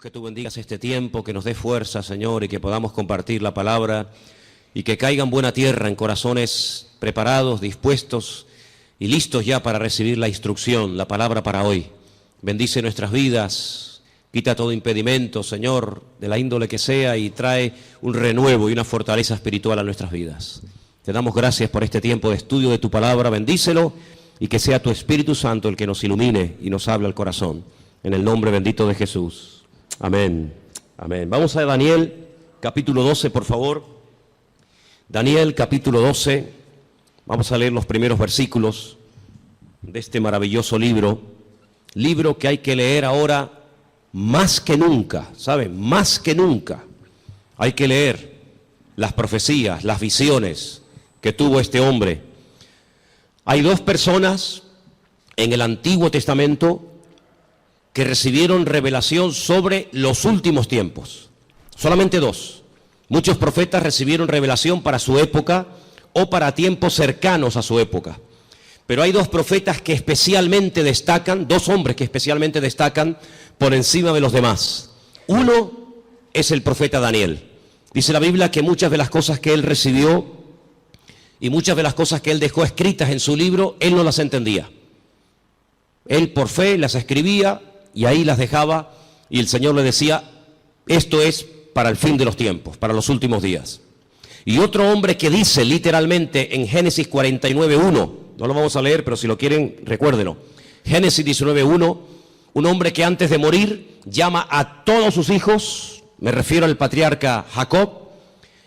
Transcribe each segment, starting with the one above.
Que tú bendigas este tiempo, que nos dé fuerza, Señor, y que podamos compartir la palabra y que caiga en buena tierra, en corazones preparados, dispuestos y listos ya para recibir la instrucción, la palabra para hoy. Bendice nuestras vidas, quita todo impedimento, Señor, de la índole que sea, y trae un renuevo y una fortaleza espiritual a nuestras vidas. Te damos gracias por este tiempo de estudio de tu palabra, bendícelo y que sea tu Espíritu Santo el que nos ilumine y nos hable al corazón. En el nombre bendito de Jesús. Amén, amén. Vamos a Daniel, capítulo 12, por favor. Daniel, capítulo 12. Vamos a leer los primeros versículos de este maravilloso libro. Libro que hay que leer ahora más que nunca, ¿saben? Más que nunca. Hay que leer las profecías, las visiones que tuvo este hombre. Hay dos personas en el Antiguo Testamento que recibieron revelación sobre los últimos tiempos. Solamente dos. Muchos profetas recibieron revelación para su época o para tiempos cercanos a su época. Pero hay dos profetas que especialmente destacan, dos hombres que especialmente destacan por encima de los demás. Uno es el profeta Daniel. Dice la Biblia que muchas de las cosas que él recibió y muchas de las cosas que él dejó escritas en su libro, él no las entendía. Él por fe las escribía y ahí las dejaba, y el Señor le decía, esto es para el fin de los tiempos, para los últimos días. Y otro hombre que dice literalmente en Génesis 49:1, no lo vamos a leer, pero si lo quieren, recuérdenlo. Génesis 19:1, un hombre que antes de morir llama a todos sus hijos, me refiero al patriarca Jacob,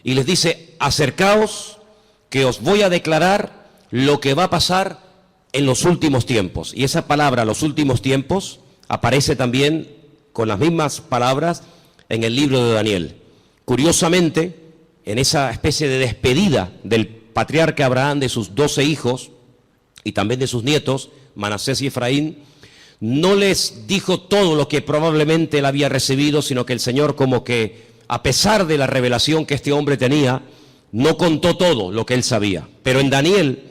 y les dice, acercaos, que os voy a declarar lo que va a pasar en los últimos tiempos. Y esa palabra, los últimos tiempos, aparece también con las mismas palabras en el libro de Daniel. Curiosamente, en esa especie de despedida del patriarca Abraham de sus 12 hijos y también de sus nietos, Manasés y Efraín, no les dijo todo lo que probablemente él había recibido, sino que el Señor, como que a pesar de la revelación que este hombre tenía, no contó todo lo que él sabía. Pero en Daniel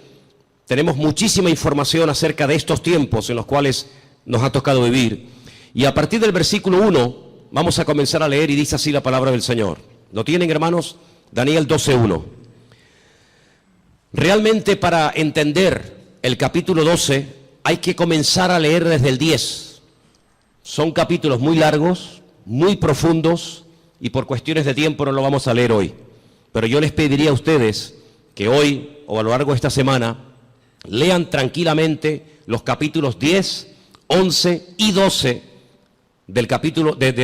tenemos muchísima información acerca de estos tiempos en los cuales nos ha tocado vivir. Y a partir del versículo 1 vamos a comenzar a leer, y dice así la palabra del Señor. ¿Lo tienen, hermanos? Daniel 12:1. Realmente, para entender el capítulo 12 hay que comenzar a leer desde el 10. Son capítulos muy largos, muy profundos, y por cuestiones de tiempo no lo vamos a leer hoy. Pero yo les pediría a ustedes que hoy o a lo largo de esta semana lean tranquilamente los capítulos 10, 11 y 12 del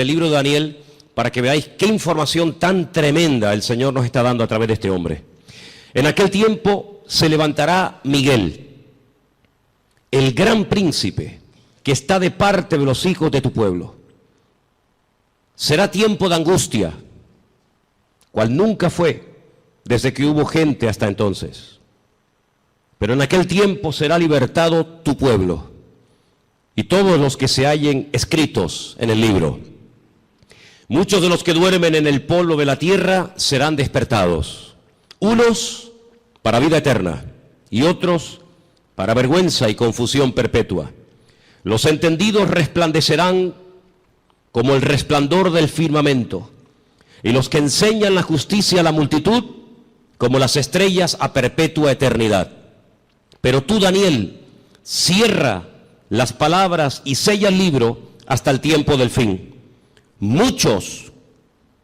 libro de Daniel, para que veáis qué información tan tremenda el Señor nos está dando a través de este hombre. En aquel tiempo se levantará Miguel, el gran príncipe, que está de parte de los hijos de tu pueblo. Será tiempo de angustia, cual nunca fue desde que hubo gente hasta entonces. Pero en aquel tiempo será libertado tu pueblo y todos los que se hallen escritos en el libro. Muchos de los que duermen en el polvo de la tierra serán despertados, unos para vida eterna y otros para vergüenza y confusión perpetua. Los entendidos resplandecerán como el resplandor del firmamento, y los que enseñan la justicia a la multitud como las estrellas a perpetua eternidad. Pero tú, Daniel, cierra las palabras y sella el libro hasta el tiempo del fin. Muchos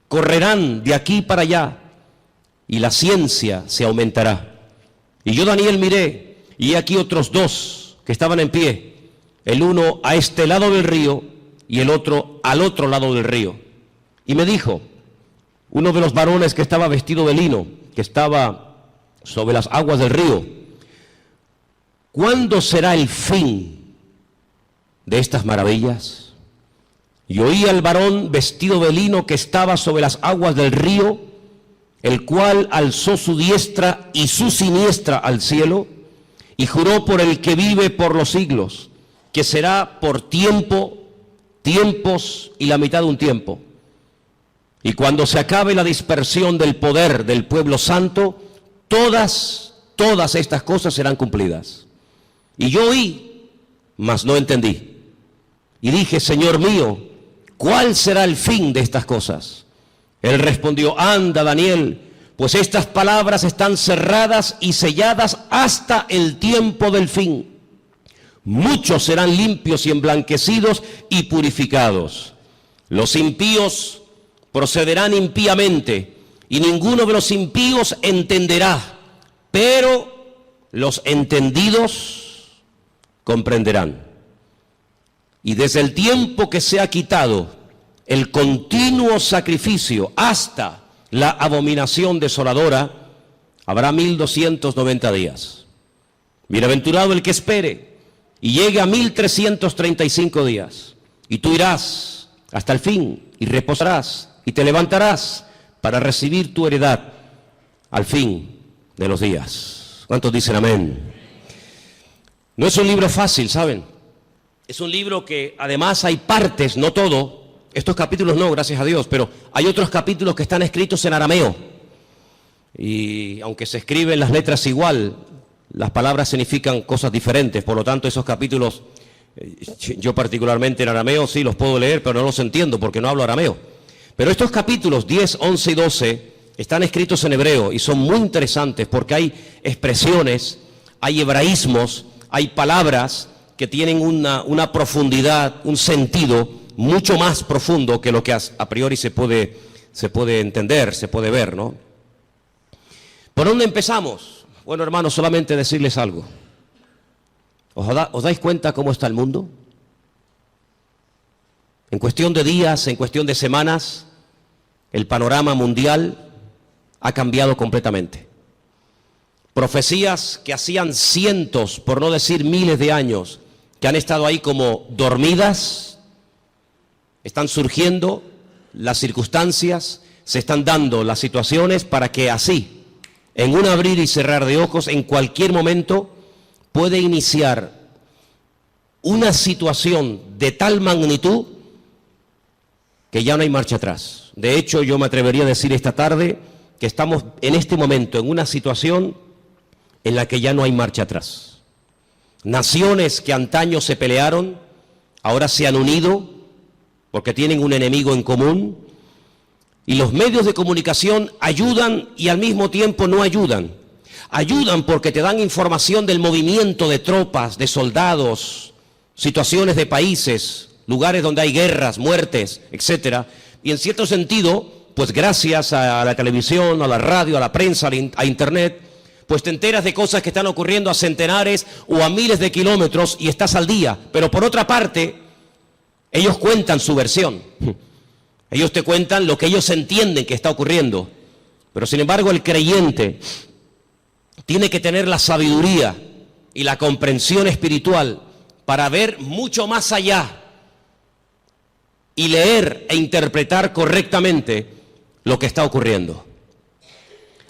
correrán de aquí para allá y la ciencia se aumentará. Y yo, Daniel, miré, y aquí otros dos que estaban en pie, el uno a este lado del río y el otro al otro lado del río. Y me dijo, uno de los varones que estaba vestido de lino, que estaba sobre las aguas del río, ¿cuándo será el fin de estas maravillas? Y oí al varón vestido de lino que estaba sobre las aguas del río, el cual alzó su diestra y su siniestra al cielo, y juró por el que vive por los siglos, que será por tiempo, tiempos y la mitad de un tiempo. Y cuando se acabe la dispersión del poder del pueblo santo, todas estas cosas serán cumplidas. Y yo oí, mas no entendí. Y dije, Señor mío, ¿cuál será el fin de estas cosas? Él respondió, anda, Daniel, pues estas palabras están cerradas y selladas hasta el tiempo del fin. Muchos serán limpios y emblanquecidos y purificados. Los impíos procederán impíamente, y ninguno de los impíos entenderá, pero los entendidos comprenderán. Y desde el tiempo que se ha quitado el continuo sacrificio hasta la abominación desoladora, habrá 1290 días. Bienaventurado el que espere y llegue a 1335 días. Y tú irás hasta el fin y reposarás y te levantarás para recibir tu heredad al fin de los días. ¿Cuántos dicen amén? No es un libro fácil, ¿saben? Es un libro que además hay partes, no todo. Estos capítulos no, gracias a Dios, pero hay otros capítulos que están escritos en arameo. Y aunque se escriben las letras igual, las palabras significan cosas diferentes. Por lo tanto, esos capítulos, yo particularmente en arameo sí los puedo leer, pero no los entiendo porque no hablo arameo. Pero estos capítulos 10, 11 y 12 están escritos en hebreo y son muy interesantes porque hay expresiones, hay hebraísmos, hay palabras que tienen una profundidad, un sentido mucho más profundo que lo que a priori se puede entender, se puede ver, ¿no? ¿Por dónde empezamos? Bueno, hermanos, solamente decirles algo. ¿Os dais cuenta cómo está el mundo? En cuestión de días, en cuestión de semanas, el panorama mundial ha cambiado completamente. Profecías que hacían cientos, por no decir miles de años, que han estado ahí como dormidas, están surgiendo las circunstancias, se están dando las situaciones para que así, en un abrir y cerrar de ojos, en cualquier momento, puede iniciar una situación de tal magnitud que ya no hay marcha atrás. De hecho, yo me atrevería a decir esta tarde que estamos en este momento en una situación en la que ya no hay marcha atrás. Naciones que antaño se pelearon, ahora se han unido porque tienen un enemigo en común, y los medios de comunicación ayudan y al mismo tiempo no ayudan. Ayudan porque te dan información del movimiento de tropas, de soldados, situaciones de países, lugares donde hay guerras, muertes, etcétera. Y en cierto sentido, pues gracias a la televisión, a la radio, a la prensa, a internet, pues te enteras de cosas que están ocurriendo a centenares o a miles de kilómetros y estás al día. Pero por otra parte, ellos cuentan su versión. Ellos te cuentan lo que ellos entienden que está ocurriendo. Pero sin embargo, el creyente tiene que tener la sabiduría y la comprensión espiritual para ver mucho más allá y leer e interpretar correctamente lo que está ocurriendo.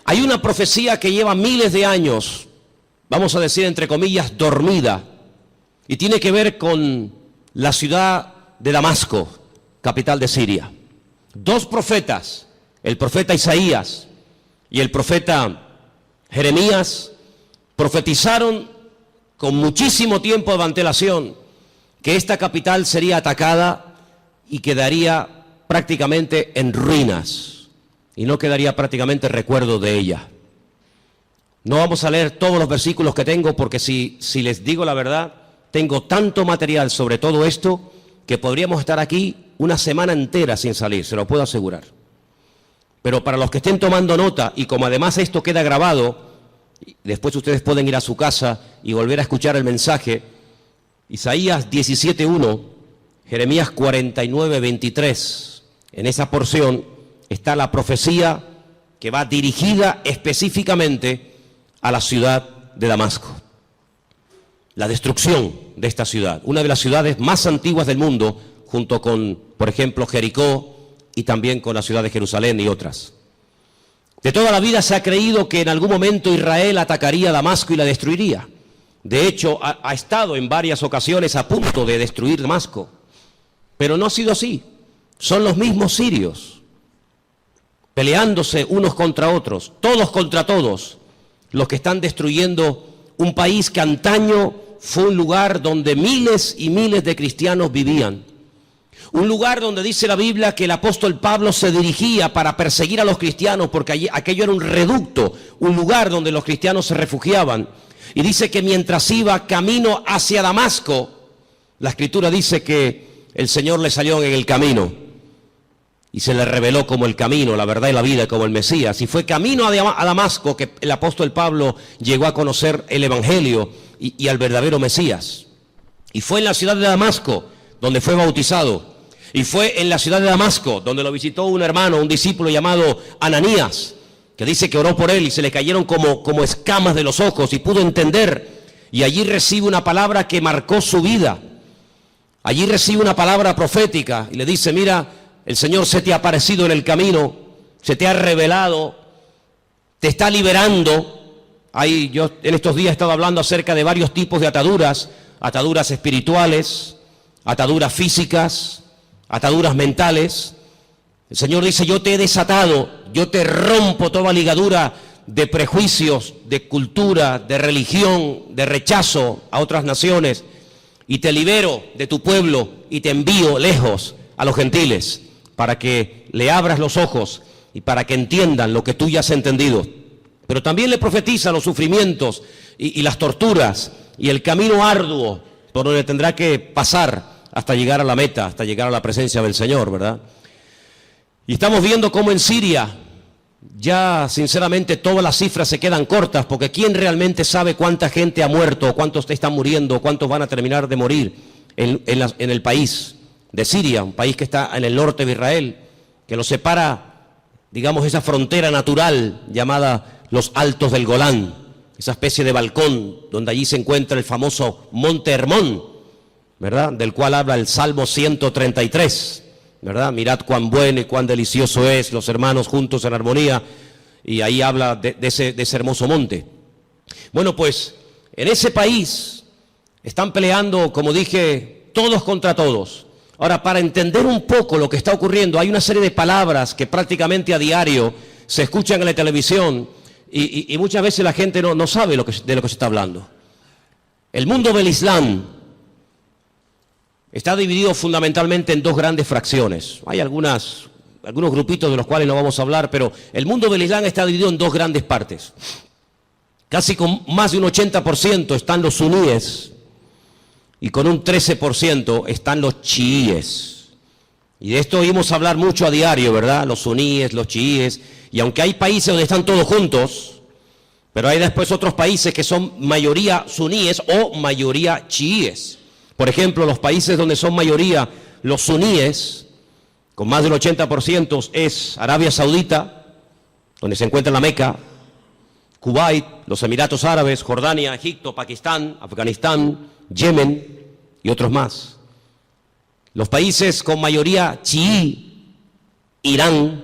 Hay una profecía que lleva miles de años, vamos a decir entre comillas, dormida, y tiene que ver con la ciudad de Damasco, capital de Siria. Dos profetas, el profeta Isaías y el profeta Jeremías, profetizaron con muchísimo tiempo de antelación que esta capital sería atacada y quedaría prácticamente en ruinas y no quedaría prácticamente recuerdo de ella. No vamos a leer todos los versículos que tengo porque si les digo la verdad, tengo tanto material sobre todo esto que podríamos estar aquí una semana entera sin salir, se lo puedo asegurar. Pero para los que estén tomando nota, y como además esto queda grabado, después ustedes pueden ir a su casa y volver a escuchar el mensaje, Isaías 17:1, Jeremías 49:23, en esa porción está la profecía que va dirigida específicamente a la ciudad de Damasco. La destrucción de esta ciudad, una de las ciudades más antiguas del mundo, junto con, por ejemplo, Jericó y también con la ciudad de Jerusalén y otras. De toda la vida se ha creído que en algún momento Israel atacaría Damasco y la destruiría. De hecho, ha estado en varias ocasiones a punto de destruir Damasco, pero no ha sido así. Son los mismos sirios, peleándose unos contra otros, todos contra todos, los que están destruyendo un país que antaño fue un lugar donde miles y miles de cristianos vivían. Un lugar donde dice la Biblia que el apóstol Pablo se dirigía para perseguir a los cristianos, porque allí, aquello era un reducto, un lugar donde los cristianos se refugiaban. Y dice que mientras iba camino hacia Damasco, la Escritura dice que el Señor le salió en el camino y se le reveló como el camino, la verdad y la vida, como el Mesías. Y fue camino a Damasco que el apóstol Pablo llegó a conocer el Evangelio y al verdadero Mesías. Y fue en la ciudad de Damasco donde fue bautizado. Y fue en la ciudad de Damasco donde lo visitó un hermano, un discípulo llamado Ananías, que dice que oró por él y se le cayeron como escamas de los ojos y pudo entender. Y allí recibe una palabra que marcó su vida. Allí recibe una palabra profética y le dice: mira, el Señor se te ha aparecido en el camino, se te ha revelado, te está liberando. Yo en estos días he estado hablando acerca de varios tipos de ataduras, ataduras espirituales, ataduras físicas, ataduras mentales. El Señor dice: yo te he desatado, yo te rompo toda ligadura de prejuicios, de cultura, de religión, de rechazo a otras naciones, y te libero de tu pueblo y te envío lejos a los gentiles, para que le abras los ojos y para que entiendan lo que tú ya has entendido. Pero también le profetiza los sufrimientos y las torturas y el camino arduo por donde tendrá que pasar hasta llegar a la meta, hasta llegar a la presencia del Señor, ¿verdad? Y estamos viendo cómo en Siria ya sinceramente todas las cifras se quedan cortas, porque ¿quién realmente sabe cuánta gente ha muerto, cuántos están muriendo, cuántos van a terminar de morir en el país de Siria, un país que está en el norte de Israel, que lo separa, digamos, esa frontera natural llamada los Altos del Golán, esa especie de balcón donde allí se encuentra el famoso Monte Hermón, ¿verdad?, del cual habla el Salmo 133, ¿verdad? Mirad cuán bueno y cuán delicioso es los hermanos juntos en armonía, y ahí habla de ese hermoso monte. Bueno, pues en ese país están peleando, como dije, todos contra todos. Ahora, para entender un poco lo que está ocurriendo, hay una serie de palabras que prácticamente a diario se escuchan en la televisión y muchas veces la gente no sabe de lo que se está hablando. El mundo del Islam está dividido fundamentalmente en dos grandes fracciones. Hay algunos grupitos de los cuales no vamos a hablar, pero el mundo del Islam está dividido en dos grandes partes. Casi con más de un 80% están los suníes y con un 13% están los chiíes. Y de esto oímos hablar mucho a diario, ¿verdad? Los suníes, los chiíes. Y aunque hay países donde están todos juntos, pero hay después otros países que son mayoría suníes o mayoría chiíes. Por ejemplo, los países donde son mayoría los suníes, con más del 80%, es Arabia Saudita, donde se encuentra la Meca, Kuwait, los Emiratos Árabes, Jordania, Egipto, Pakistán, Afganistán, Yemen y otros más. Los países con mayoría chií, Irán,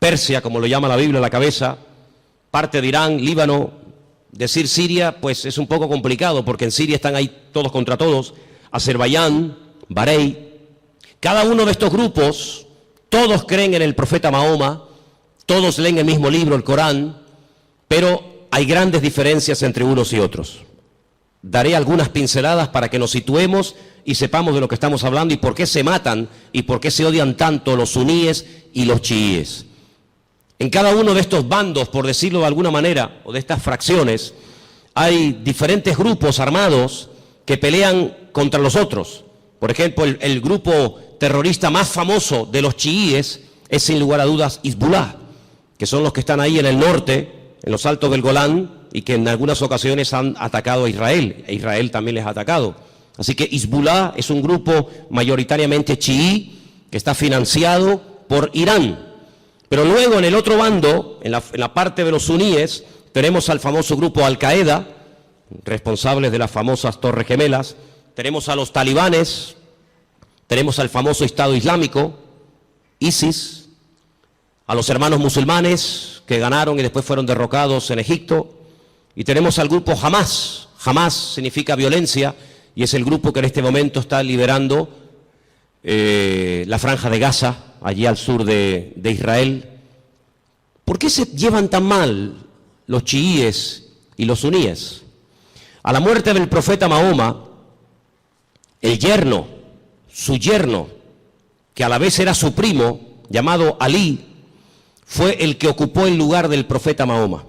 Persia, como lo llama la Biblia a la cabeza, parte de Irán, Líbano. Decir Siria, pues es un poco complicado, porque en Siria están ahí todos contra todos, Azerbaiyán, Bahrein. Cada uno de estos grupos, todos creen en el profeta Mahoma, todos leen el mismo libro, el Corán, pero hay grandes diferencias entre unos y otros. Daré algunas pinceladas para que nos situemos y sepamos de lo que estamos hablando y por qué se matan y por qué se odian tanto los suníes y los chiíes. En cada uno de estos bandos, por decirlo de alguna manera, o de estas fracciones, hay diferentes grupos armados que pelean contra los otros. Por ejemplo, el grupo terrorista más famoso de los chiíes es, sin lugar a dudas, Hezbollah, que son los que están ahí en el norte, en los Altos del Golán, y que en algunas ocasiones han atacado a Israel, e Israel también les ha atacado. Así que Hezbollah es un grupo mayoritariamente chií que está financiado por Irán. Pero luego en el otro bando, en la parte de los suníes, tenemos al famoso grupo Al-Qaeda, responsables de las famosas Torres Gemelas, tenemos a los talibanes, tenemos al famoso Estado Islámico, ISIS, a los hermanos musulmanes que ganaron y después fueron derrocados en Egipto, y tenemos al grupo Hamas. Hamas significa violencia y es el grupo que en este momento está liberando la franja de Gaza, allí al sur de Israel. ¿Por qué se llevan tan mal los chiíes y los suníes? A la muerte del profeta Mahoma, su yerno, que a la vez era su primo, llamado Alí, fue el que ocupó el lugar del profeta Mahoma.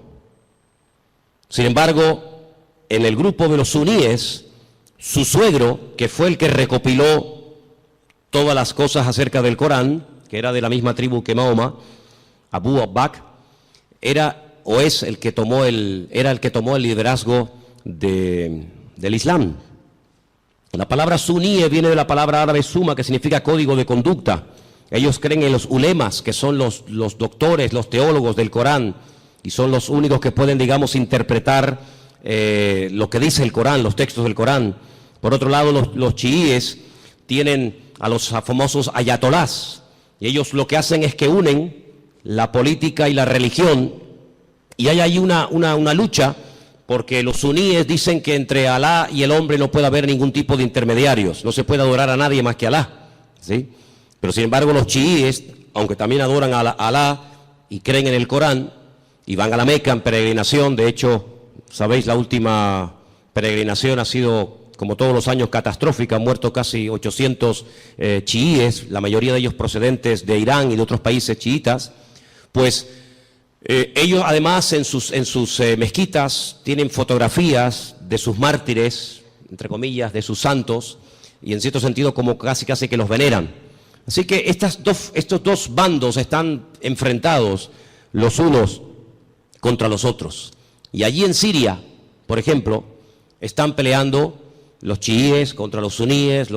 Sin embargo, en el grupo de los suníes, su suegro, que fue el que recopiló todas las cosas acerca del Corán, que era de la misma tribu que Mahoma, Abu Bakr, era el que tomó el liderazgo del Islam. La palabra suníe viene de la palabra árabe suma, que significa código de conducta. Ellos creen en los ulemas, que son los doctores, los teólogos del Corán, y son los únicos que pueden, digamos, interpretar lo que dice el Corán, los textos del Corán. Por otro lado, los chiíes tienen a los famosos ayatolás, y ellos lo que hacen es que unen la política y la religión, y hay ahí una lucha, porque los suníes dicen que entre Alá y el hombre no puede haber ningún tipo de intermediarios, no se puede adorar a nadie más que a Alá, ¿sí? Pero sin embargo los chiíes, aunque también adoran a Alá y creen en el Corán, y van a la Meca en peregrinación, de hecho, sabéis, la última peregrinación ha sido, como todos los años, catastrófica, han muerto casi 800 chiíes, la mayoría de ellos procedentes de Irán y de otros países chiitas, pues ellos además en sus mezquitas tienen fotografías de sus mártires, entre comillas, de sus santos, y en cierto sentido como casi que los veneran. Así que estos dos bandos están enfrentados los unos contra los otros. Y allí en Siria, por ejemplo, están peleando los chiíes contra los suníes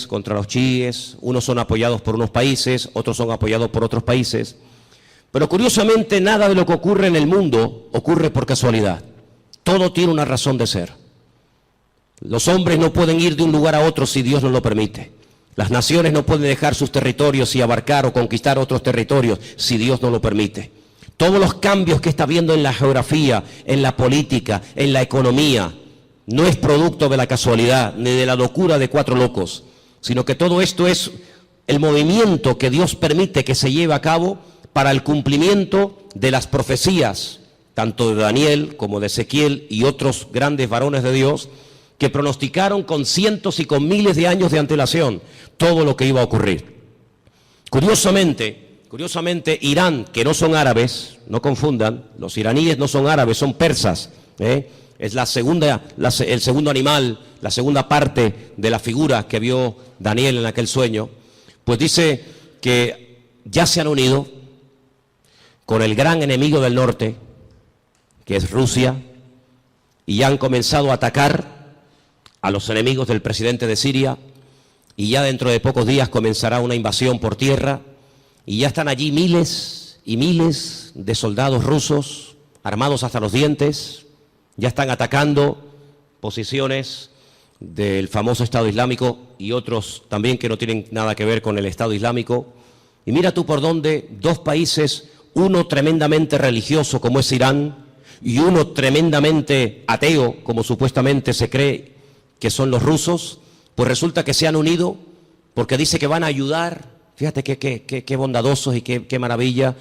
contra los chiíes. Unos son apoyados por unos países, otros son apoyados por otros países. Pero curiosamente nada de lo que ocurre en el mundo ocurre por casualidad. Todo tiene una razón de ser. Los hombres no pueden ir de un lugar a otro si Dios no lo permite. Las naciones no pueden dejar sus territorios y abarcar o conquistar otros territorios si Dios no lo permite. Todos los cambios que está habiendo en la geografía, en la política, en la economía, no es producto de la casualidad ni de la locura de cuatro locos, sino que todo esto es el movimiento que Dios permite que se lleve a cabo para el cumplimiento de las profecías, tanto de Daniel como de Ezequiel y otros grandes varones de Dios, que pronosticaron con cientos y con miles de años de antelación todo lo que iba a ocurrir. Curiosamente, Irán, que no son árabes, no confundan, los iraníes no son árabes, son persas, es el segundo animal, la segunda parte de la figura que vio Daniel en aquel sueño, pues dice que ya se han unido con el gran enemigo del norte, que es Rusia, y ya han comenzado a atacar a los enemigos del presidente de Siria, y ya dentro de pocos días comenzará una invasión por tierra, y ya están allí miles y miles de soldados rusos, armados hasta los dientes, ya están atacando posiciones del famoso Estado Islámico y otros también que no tienen nada que ver con el Estado Islámico. Y mira tú por dónde dos países, uno tremendamente religioso como es Irán, y uno tremendamente ateo, como supuestamente se cree que son los rusos, pues resulta que se han unido porque dice que van a ayudar, fíjate qué bondadosos y qué maravilla,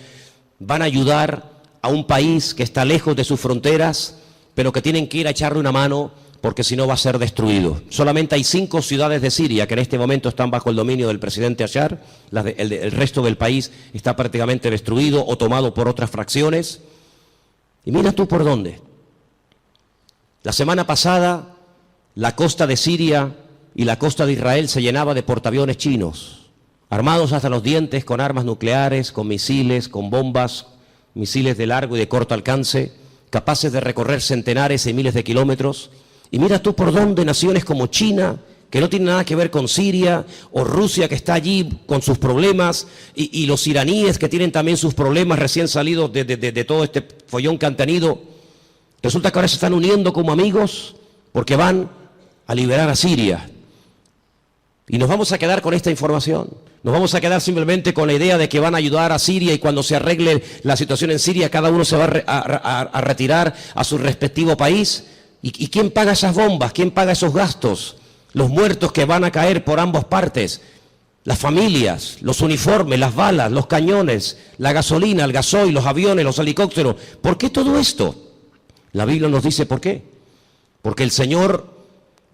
van a ayudar a un país que está lejos de sus fronteras, pero que tienen que ir a echarle una mano porque si no va a ser destruido. Solamente hay 5 ciudades de Siria que en este momento están bajo el dominio del presidente Bashar, el resto del país está prácticamente destruido o tomado por otras fracciones. Y mira tú por dónde. La semana pasada la costa de Siria y la costa de Israel se llenaba de portaaviones chinos, armados hasta los dientes con armas nucleares, con misiles, con bombas, misiles de largo y de corto alcance, capaces de recorrer centenares y miles de kilómetros. Y mira tú por dónde naciones como China, que no tiene nada que ver con Siria, o Rusia, que está allí con sus problemas, y los iraníes, que tienen también sus problemas recién salidos de todo este follón que han tenido, resulta que ahora se están uniendo como amigos porque van a liberar a Siria. Y nos vamos a quedar con esta información. Nos vamos a quedar simplemente con la idea de que van a ayudar a Siria y cuando se arregle la situación en Siria, cada uno se va a retirar a su respectivo país. ¿Y quién paga esas bombas? ¿Quién paga esos gastos? Los muertos que van a caer por ambas partes, las familias, los uniformes, las balas, los cañones, la gasolina, el gasoil, los aviones, los helicópteros. ¿Por qué todo esto? La Biblia nos dice por qué. Porque el Señor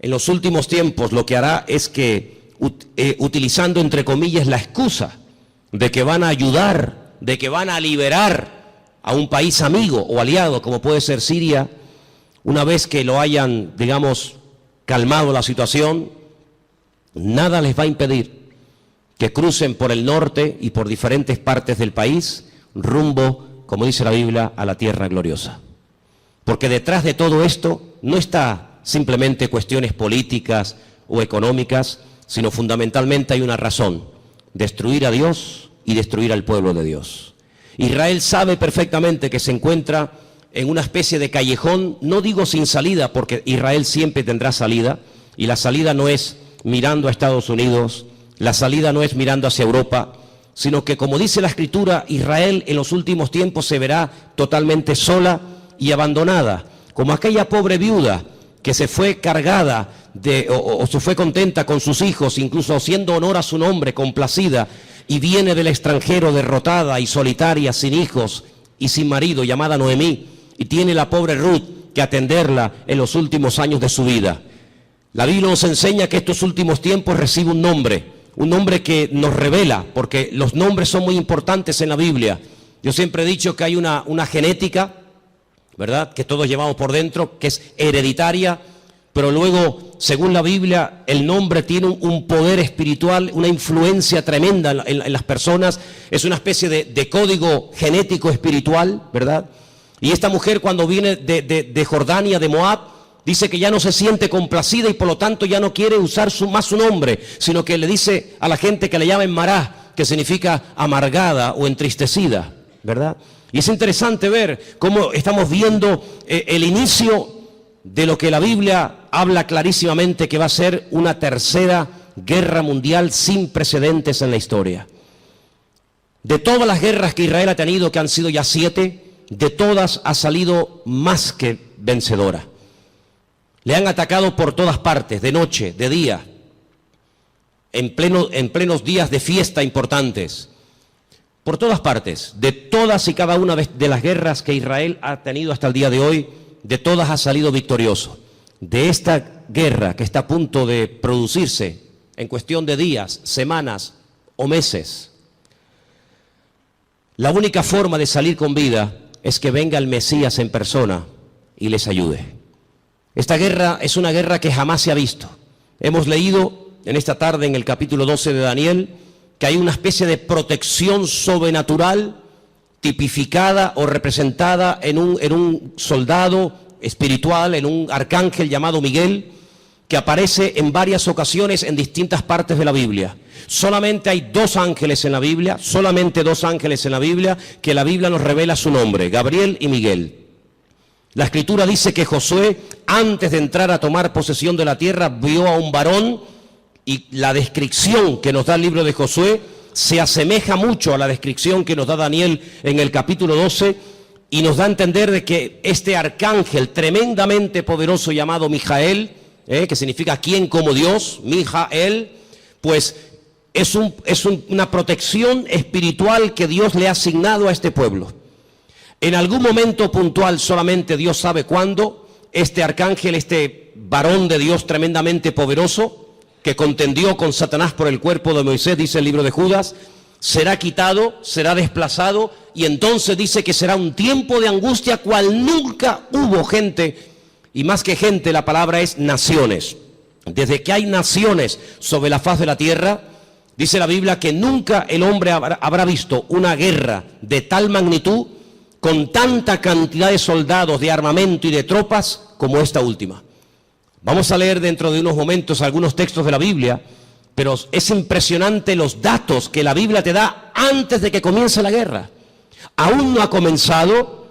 en los últimos tiempos lo que hará es que utilizando entre comillas la excusa de que van a ayudar, de que van a liberar a un país amigo o aliado como puede ser Siria, una vez que lo hayan, digamos, calmado la situación, nada les va a impedir que crucen por el norte y por diferentes partes del país rumbo, como dice la Biblia, a la tierra gloriosa. Porque detrás de todo esto no está simplemente cuestiones políticas o económicas, sino fundamentalmente hay una razón: destruir a Dios y destruir al pueblo de Dios. Israel sabe perfectamente que se encuentra en una especie de callejón, no digo sin salida, porque Israel siempre tendrá salida, y la salida no es mirando a Estados Unidos, la salida no es mirando hacia Europa, sino que, como dice la Escritura, Israel en los últimos tiempos se verá totalmente sola y abandonada, como aquella pobre viuda que se fue cargada o se fue contenta con sus hijos, incluso haciendo honor a su nombre, complacida, y viene del extranjero derrotada y solitaria, sin hijos y sin marido, llamada Noemí, y tiene la pobre Ruth que atenderla en los últimos años de su vida. La Biblia nos enseña que estos últimos tiempos recibe un nombre que nos revela, porque los nombres son muy importantes en la Biblia. Yo siempre he dicho que hay una genética, ¿verdad?, que todos llevamos por dentro, que es hereditaria, pero luego, según la Biblia, el nombre tiene un poder espiritual, una influencia tremenda en las personas. Es una especie de código genético espiritual, ¿verdad? Y esta mujer, cuando viene de Jordania, de Moab, dice que ya no se siente complacida y por lo tanto ya no quiere usar más su nombre, sino que le dice a la gente que le llamen Mará, que significa amargada o entristecida, ¿verdad? Y es interesante ver cómo estamos viendo el inicio de lo que la Biblia habla clarísimamente, que va a ser una tercera guerra mundial sin precedentes en la historia. De todas las guerras que Israel ha tenido, que han sido ya 7, de todas ha salido más que vencedora. Le han atacado por todas partes, de noche, de día, en plenos días de fiesta importantes. Por todas partes, de todas y cada una de las guerras que Israel ha tenido hasta el día de hoy, de todas ha salido victorioso. De esta guerra que está a punto de producirse en cuestión de días, semanas o meses, la única forma de salir con vida es que venga el Mesías en persona y les ayude. Esta guerra es una guerra que jamás se ha visto. Hemos leído en esta tarde en el capítulo 12 de Daniel que hay una especie de protección sobrenatural tipificada o representada en un soldado espiritual, en un arcángel llamado Miguel, que aparece en varias ocasiones en distintas partes de la Biblia. Solamente hay 2 ángeles en la Biblia, solamente 2 ángeles en la Biblia, que la Biblia nos revela su nombre, Gabriel y Miguel. La Escritura dice que Josué, antes de entrar a tomar posesión de la tierra, vio a un varón, y la descripción que nos da el libro de Josué se asemeja mucho a la descripción que nos da Daniel en el capítulo 12, y nos da a entender de que este arcángel tremendamente poderoso llamado Mijael, que significa quien como Dios, Mijael, pues es una protección espiritual que Dios le ha asignado a este pueblo. En algún momento puntual, solamente Dios sabe cuándo, este arcángel, este varón de Dios tremendamente poderoso, que contendió con Satanás por el cuerpo de Moisés, dice el libro de Judas, será quitado, será desplazado, y entonces dice que será un tiempo de angustia cual nunca hubo gente, y más que gente, la palabra es naciones. Desde que hay naciones sobre la faz de la tierra, dice la Biblia que nunca el hombre habrá visto una guerra de tal magnitud, con tanta cantidad de soldados, de armamento y de tropas como esta última. Vamos a leer dentro de unos momentos algunos textos de la Biblia, pero es impresionante los datos que la Biblia te da antes de que comience la guerra. Aún no ha comenzado,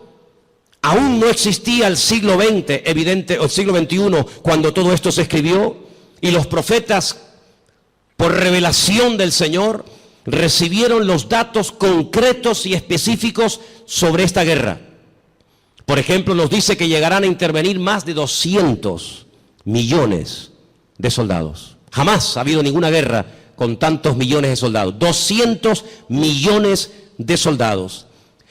aún no existía el siglo XX, o el siglo XXI, cuando todo esto se escribió, y los profetas, por revelación del Señor, recibieron los datos concretos y específicos sobre esta guerra. Por ejemplo, nos dice que llegarán a intervenir más de 200 millones de soldados. Jamás ha habido ninguna guerra con tantos millones de soldados. 200 millones de soldados.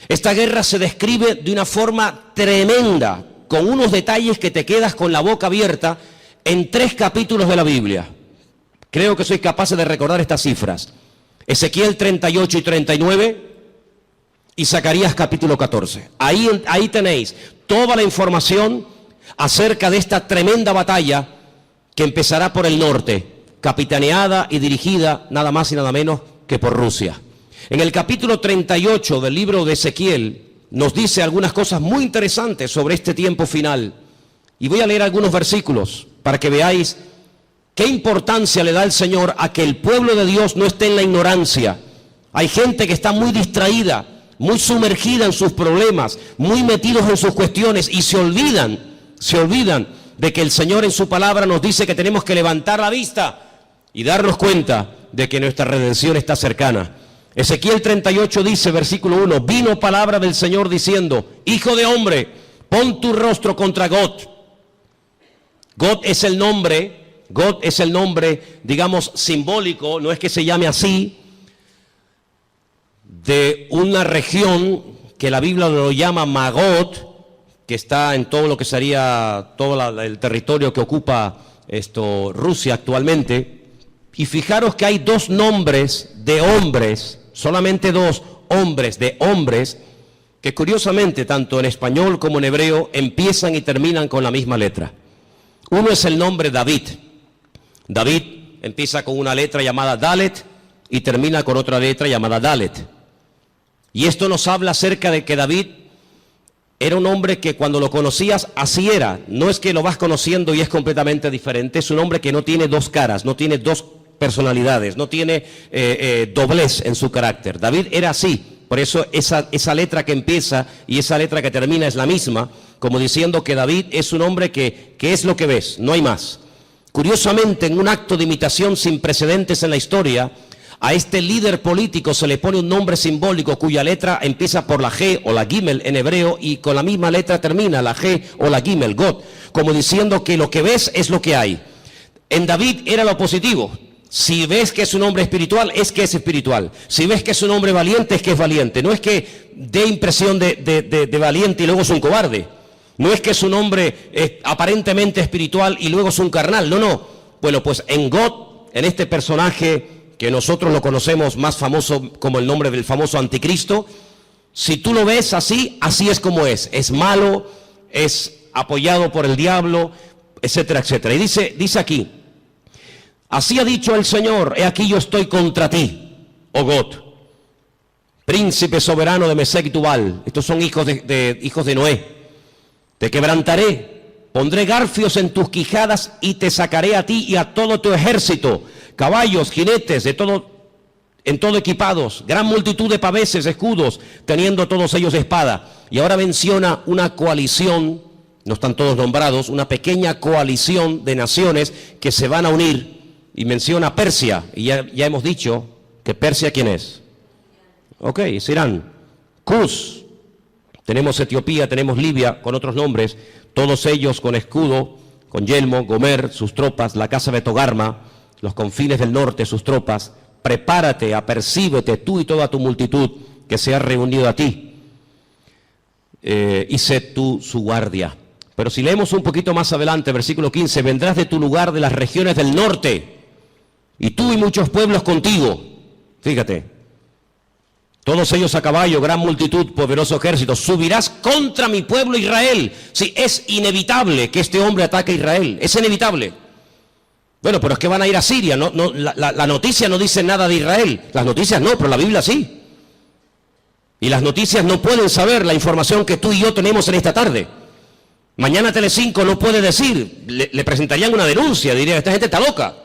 Esta guerra se describe de una forma tremenda, con unos detalles que te quedas con la boca abierta en 3 capítulos de la Biblia. Creo que sois capaces de recordar estas cifras. Ezequiel 38 y 39 y Zacarías capítulo 14. Ahí tenéis toda la información acerca de esta tremenda batalla que empezará por el norte, capitaneada y dirigida nada más y nada menos que por Rusia. En el capítulo 38 del libro de Ezequiel nos dice algunas cosas muy interesantes sobre este tiempo final. Y voy a leer algunos versículos para que veáis qué importancia le da el Señor a que el pueblo de Dios no esté en la ignorancia. Hay gente que está muy distraída, muy sumergida en sus problemas, muy metidos en sus cuestiones y se olvidan de que el Señor en su palabra nos dice que tenemos que levantar la vista y darnos cuenta de que nuestra redención está cercana. Ezequiel 38 dice, versículo 1, vino palabra del Señor diciendo, hijo de hombre, pon tu rostro contra Gog. Gog es el nombre, digamos, simbólico, no es que se llame así, de una región que la Biblia lo llama Magot, que está en todo lo que sería todo el territorio que ocupa Rusia actualmente. Y fijaros que hay dos nombres de hombres, solamente dos hombres de hombres, que curiosamente tanto en español como en hebreo empiezan y terminan con la misma letra. Uno es el nombre David. David empieza con una letra llamada Dalet y termina con otra letra llamada Dalet. Y esto nos habla acerca de que David era un hombre que cuando lo conocías así era. No es que lo vas conociendo y es completamente diferente. Es un hombre que no tiene dos caras, no tiene dos personalidades, no tiene doblez en su carácter. David era así. Por eso esa letra que empieza y esa letra que termina es la misma, como diciendo que David es un hombre que es lo que ves, no hay más. Curiosamente, en un acto de imitación sin precedentes en la historia, a este líder político se le pone un nombre simbólico cuya letra empieza por la G o la Gimel en hebreo y con la misma letra termina la G o la Gimel, God, como diciendo que lo que ves es lo que hay. En David era lo positivo. Si ves que es un hombre espiritual, es que es espiritual. Si ves que es un hombre valiente, es que es valiente. No es que dé impresión de valiente y luego es un cobarde. No es que es un hombre aparentemente espiritual y luego es un carnal. No. Bueno, pues en God, en este personaje que nosotros lo conocemos más famoso como el nombre del famoso anticristo, si tú lo ves así, así es como es. Es malo, es apoyado por el diablo, etcétera, etcétera. Y dice aquí, así ha dicho el Señor, he aquí yo estoy contra ti, oh God, príncipe soberano de Mesec y Tubal. Estos son hijos de Noé. Te quebrantaré, pondré garfios en tus quijadas y te sacaré a ti y a todo tu ejército, caballos, jinetes, en todo equipados, gran multitud de paveses, escudos, teniendo todos ellos espada. Y ahora menciona una coalición, no están todos nombrados, una pequeña coalición de naciones que se van a unir. Y menciona Persia, y ya hemos dicho que Persia, ¿quién es? Ok, es Irán. Cus, tenemos Etiopía, tenemos Libia, con otros nombres, todos ellos con escudo, con yelmo, Gomer, sus tropas, la casa de Togarma, los confines del norte, sus tropas. Prepárate, apercíbete tú y toda tu multitud que se ha reunido a ti, y sé tú su guardia. Pero si leemos un poquito más adelante, versículo 15, vendrás de tu lugar de las regiones del norte, y tú y muchos pueblos contigo. Fíjate, todos ellos a caballo, gran multitud, poderoso ejército. Subirás contra mi pueblo Israel. Sí, es inevitable que este hombre ataque a Israel, es inevitable. Bueno, pero es que van a ir a Siria. La noticia no dice nada de Israel. Las noticias no, pero la Biblia sí. Y las noticias no pueden saber la información que tú y yo tenemos en esta tarde. Mañana Telecinco no puede decir, le presentarían una denuncia, dirían, esta gente está loca.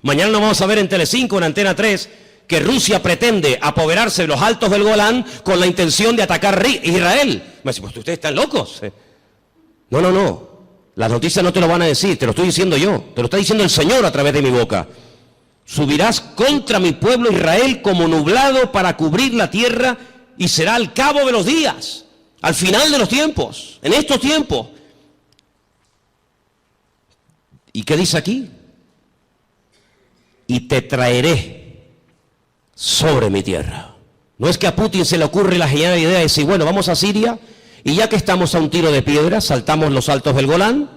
Mañana no vamos a ver en Telecinco, en Antena 3, que Rusia pretende apoderarse de los altos del Golán con la intención de atacar Israel. Me dice, pues ustedes están locos. No. Las noticias no te lo van a decir, te lo estoy diciendo yo, te lo está diciendo el Señor a través de mi boca. Subirás contra mi pueblo Israel como nublado para cubrir la tierra y será al cabo de los días, al final de los tiempos, en estos tiempos. ¿Y qué dice aquí? Y te traeré sobre mi tierra. No es que a Putin se le ocurre la genial idea de decir, bueno, vamos a Siria y ya que estamos a un tiro de piedra, saltamos los altos del Golán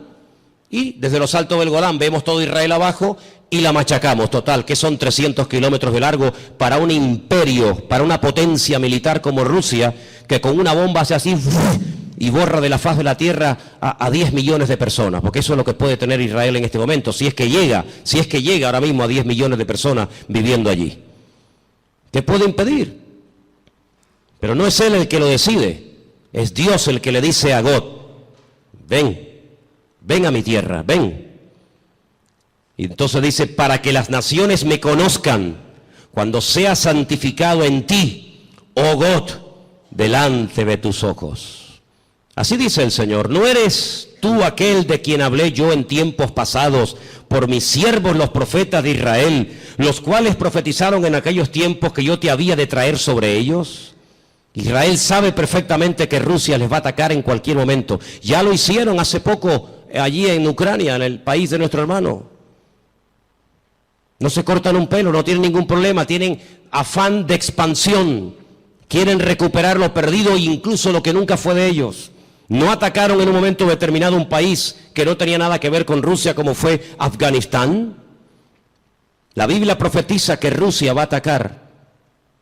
Y desde los altos del Golán vemos todo Israel abajo y la machacamos, total, que son 300 kilómetros de largo para un imperio, para una potencia militar como Rusia, que con una bomba hace así y borra de la faz de la tierra a 10 millones de personas, porque eso es lo que puede tener Israel en este momento, si es que llega ahora mismo a 10 millones de personas viviendo allí. ¿Qué puede impedir? Pero no es él el que lo decide, es Dios el que le dice a God, ven a mi tierra, ven. Y entonces dice, para que las naciones me conozcan, cuando sea santificado en ti, oh God, delante de tus ojos. Así dice el Señor, ¿no eres tú aquel de quien hablé yo en tiempos pasados por mis siervos los profetas de Israel, los cuales profetizaron en aquellos tiempos que yo te había de traer sobre ellos? Israel sabe perfectamente que Rusia les va a atacar en cualquier momento. Ya lo hicieron hace poco allí en Ucrania, en el país de nuestro hermano. No se cortan un pelo, no tienen ningún problema, tienen afán de expansión. Quieren recuperar lo perdido e incluso lo que nunca fue de ellos. No atacaron en un momento determinado un país que no tenía nada que ver con Rusia, como fue Afganistán. La Biblia profetiza que Rusia va a atacar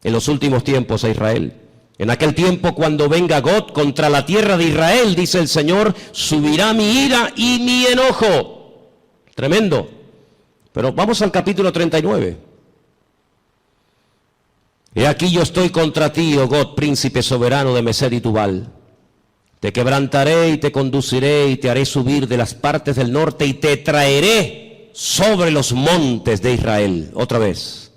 en los últimos tiempos a Israel. En aquel tiempo, cuando venga God contra la tierra de Israel, dice el Señor, subirá mi ira y mi enojo. Tremendo. Pero vamos al capítulo 39. He aquí yo estoy contra ti, oh God, príncipe soberano de Mesed y Tubal. Te quebrantaré y te conduciré y te haré subir de las partes del norte y te traeré sobre los montes de Israel. Otra vez.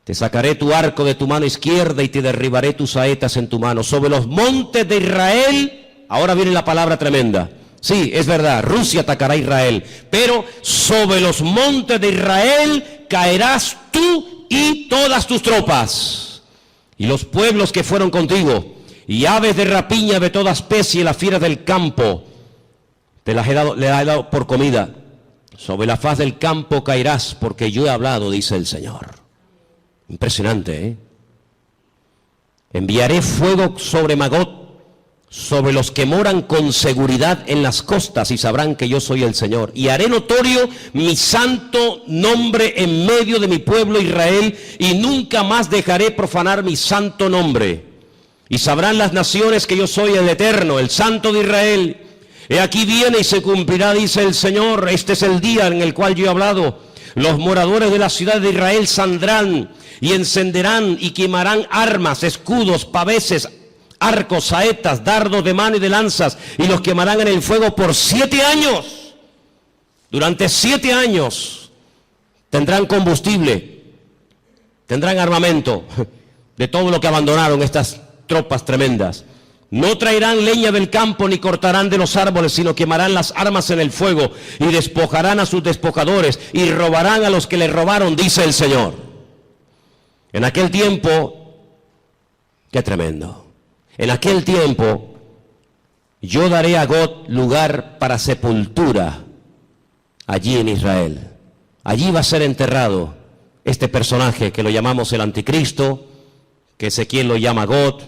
Te sacaré tu arco de tu mano izquierda y te derribaré tus saetas en tu mano. Sobre los montes de Israel, ahora viene la palabra tremenda. Sí, es verdad, Rusia atacará a Israel, pero sobre los montes de Israel caerás tú y todas tus tropas, y los pueblos que fueron contigo, y aves de rapiña de toda especie, las fieras del campo, le he dado por comida. Sobre la faz del campo caerás, porque yo he hablado, dice el Señor. Impresionante, ¿eh? Enviaré fuego sobre Magot, sobre los que moran con seguridad en las costas, y sabrán que yo soy el Señor. Y haré notorio mi santo nombre en medio de mi pueblo Israel, y nunca más dejaré profanar mi santo nombre. Y sabrán las naciones que yo soy el Eterno, el Santo de Israel. He aquí viene y se cumplirá, dice el Señor, este es el día en el cual yo he hablado. Los moradores de la ciudad de Israel saldrán y encenderán y quemarán armas, escudos, paveses, arcos, saetas, dardos de mano y de lanzas, y los quemarán en el fuego por 7 años. Durante 7 años tendrán combustible, tendrán armamento de todo lo que abandonaron estas tropas tremendas. No traerán leña del campo ni cortarán de los árboles, sino quemarán las armas en el fuego y despojarán a sus despojadores y robarán a los que les robaron, dice el Señor. En aquel tiempo, qué tremendo. En aquel tiempo, yo daré a God lugar para sepultura allí en Israel. Allí va a ser enterrado este personaje que lo llamamos el anticristo, que Ezequiel lo llama God.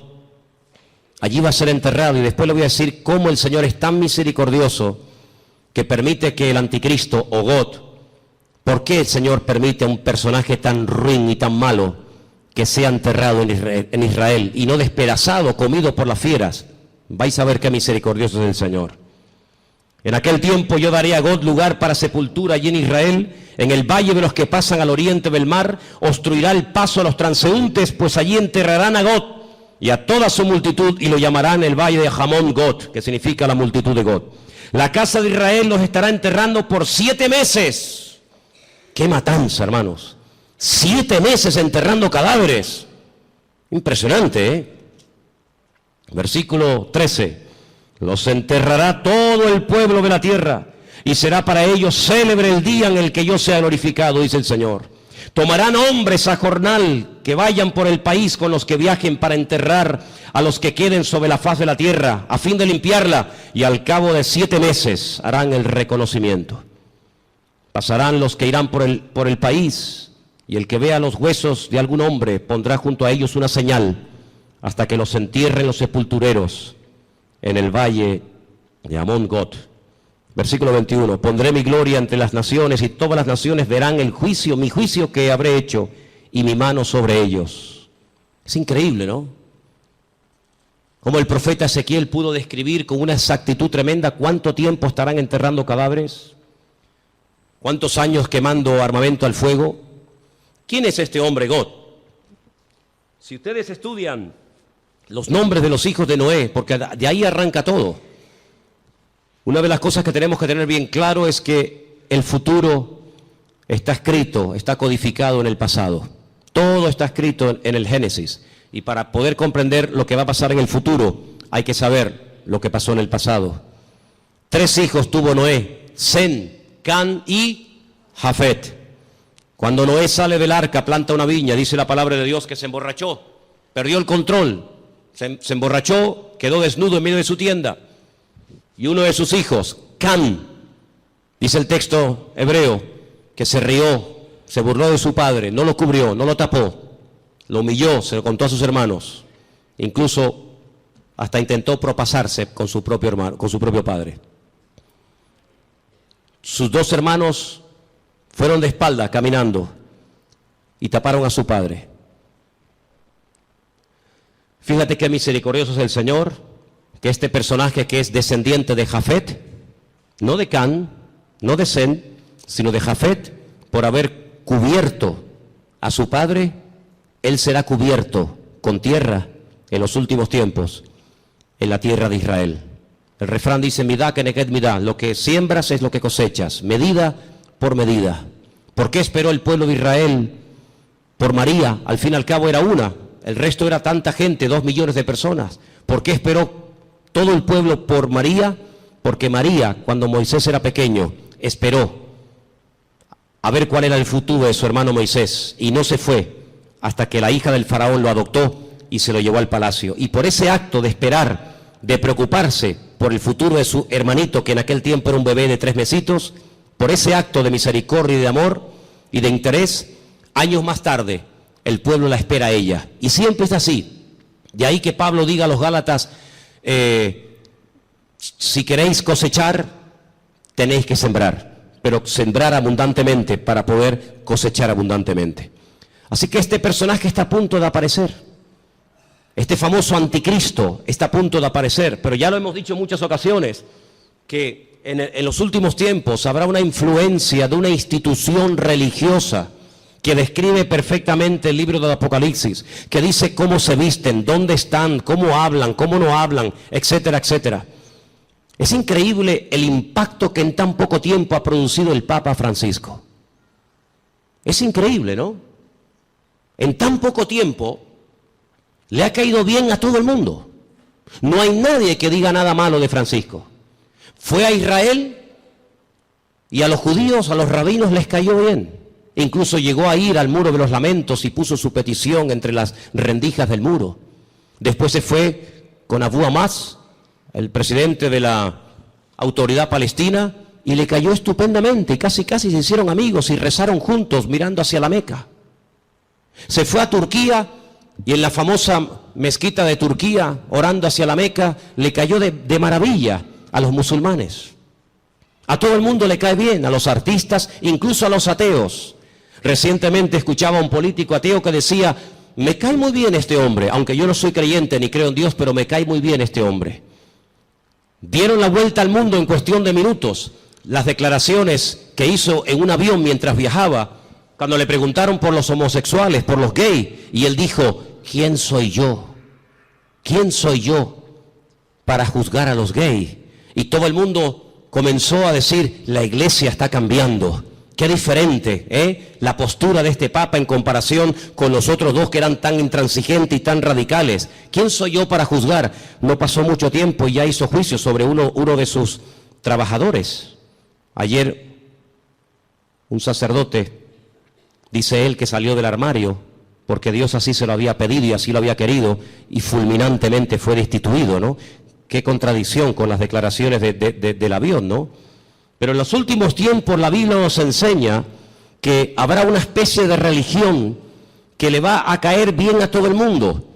Allí va a ser enterrado, y después le voy a decir cómo el Señor es tan misericordioso que permite que el anticristo o God, ¿por qué el Señor permite a un personaje tan ruin y tan malo que sea enterrado en Israel y no despedazado, comido por las fieras? Vais a ver qué misericordioso es el Señor. En aquel tiempo yo daré a God lugar para sepultura allí en Israel, en el valle de los que pasan al oriente del mar, obstruirá el paso a los transeúntes, pues allí enterrarán a God y a toda su multitud, y lo llamarán el valle de Hamón God, que significa la multitud de God. La casa de Israel los estará enterrando por 7 meses. ¡Qué matanza, hermanos! 7 meses enterrando cadáveres. Impresionante, ¿eh? Versículo 13. Los enterrará todo el pueblo de la tierra, y será para ellos célebre el día en el que yo sea glorificado, dice el Señor. Tomarán hombres a jornal que vayan por el país con los que viajen para enterrar a los que queden sobre la faz de la tierra, a fin de limpiarla, y al cabo de 7 meses harán el reconocimiento. Pasarán los que irán por el país, y el que vea los huesos de algún hombre pondrá junto a ellos una señal, hasta que los entierren los sepultureros en el valle de Hamón God. Versículo 21, pondré mi gloria entre las naciones y todas las naciones verán el juicio, mi juicio que habré hecho y mi mano sobre ellos. Es increíble, ¿no? Como el profeta Ezequiel pudo describir con una exactitud tremenda cuánto tiempo estarán enterrando cadáveres, cuántos años quemando armamento al fuego. ¿Quién es este hombre God? Si ustedes estudian los nombres de los hijos de Noé, porque de ahí arranca todo, una de las cosas que tenemos que tener bien claro es que el futuro está escrito, está codificado en el pasado. Todo está escrito en el Génesis. Y para poder comprender lo que va a pasar en el futuro, hay que saber lo que pasó en el pasado. 3 hijos tuvo Noé: Sem, Can y Jafet. Cuando Noé sale del arca, planta una viña, dice la palabra de Dios que se emborrachó, perdió el control, se emborrachó, quedó desnudo en medio de su tienda. Y uno de sus hijos, Can, dice el texto hebreo, que se rió, se burló de su padre, no lo cubrió, no lo tapó, lo humilló, se lo contó a sus hermanos, incluso hasta intentó propasarse con su propio hermano, con su propio padre. Sus 2 hermanos fueron de espalda caminando y taparon a su padre. Fíjate qué misericordioso es el Señor, que este personaje que es descendiente de Jafet, no de Can, no de Sem, sino de Jafet, por haber cubierto a su padre, él será cubierto con tierra en los últimos tiempos, en la tierra de Israel. El refrán dice, midá keneged midá, lo que siembras es lo que cosechas, medida por medida. ¿Por qué esperó el pueblo de Israel por María? Al fin y al cabo era una, el resto era tanta gente, 2 millones de personas. ¿Por qué esperó todo el pueblo por María? Porque María, cuando Moisés era pequeño, esperó a ver cuál era el futuro de su hermano Moisés, y no se fue hasta que la hija del faraón lo adoptó y se lo llevó al palacio. Y por ese acto de esperar, de preocuparse por el futuro de su hermanito, que en aquel tiempo era un bebé de 3 mesitos, por ese acto de misericordia y de amor y de interés, años más tarde, el pueblo la espera a ella. Y siempre es así. De ahí que Pablo diga a los Gálatas, si queréis cosechar, tenéis que sembrar, pero sembrar abundantemente para poder cosechar abundantemente. Así que este personaje está a punto de aparecer. Este famoso anticristo está a punto de aparecer, pero ya lo hemos dicho en muchas ocasiones, que en los últimos tiempos habrá una influencia de una institución religiosa que describe perfectamente el libro del Apocalipsis, que dice cómo se visten, dónde están, cómo hablan, cómo no hablan, etcétera, etcétera. Es increíble el impacto que en tan poco tiempo ha producido el Papa Francisco. Es increíble, ¿no? En tan poco tiempo le ha caído bien a todo el mundo. No hay nadie que diga nada malo de Francisco. Fue a Israel y a los judíos, a los rabinos les cayó bien. Incluso llegó a ir al muro de los lamentos y puso su petición entre las rendijas del muro. Después se fue con Abu Hamas, el presidente de la autoridad palestina, y le cayó estupendamente, y casi se hicieron amigos y rezaron juntos mirando hacia la Meca. Se fue a Turquía y en la famosa mezquita de Turquía, orando hacia la Meca, le cayó de maravilla a los musulmanes. A todo el mundo le cae bien, a los artistas, incluso a los ateos. Recientemente escuchaba a un político ateo que decía, me cae muy bien este hombre, aunque yo no soy creyente ni creo en Dios, pero me cae muy bien este hombre. Dieron la vuelta al mundo en cuestión de minutos las declaraciones que hizo en un avión mientras viajaba, cuando le preguntaron por los homosexuales, por los gays, y él dijo, ¿quién soy yo? ¿Quién soy yo para juzgar a los gays? Y todo el mundo comenzó a decir, la iglesia está cambiando. Qué diferente, la postura de este Papa en comparación con los otros 2 que eran tan intransigentes y tan radicales. ¿Quién soy yo para juzgar? No pasó mucho tiempo y ya hizo juicio sobre uno de sus trabajadores. Ayer un sacerdote, dice él, que salió del armario porque Dios así se lo había pedido y así lo había querido, y fulminantemente fue destituido, ¿no? Qué contradicción con las declaraciones del avión, ¿no? Pero en los últimos tiempos la Biblia nos enseña que habrá una especie de religión que le va a caer bien a todo el mundo.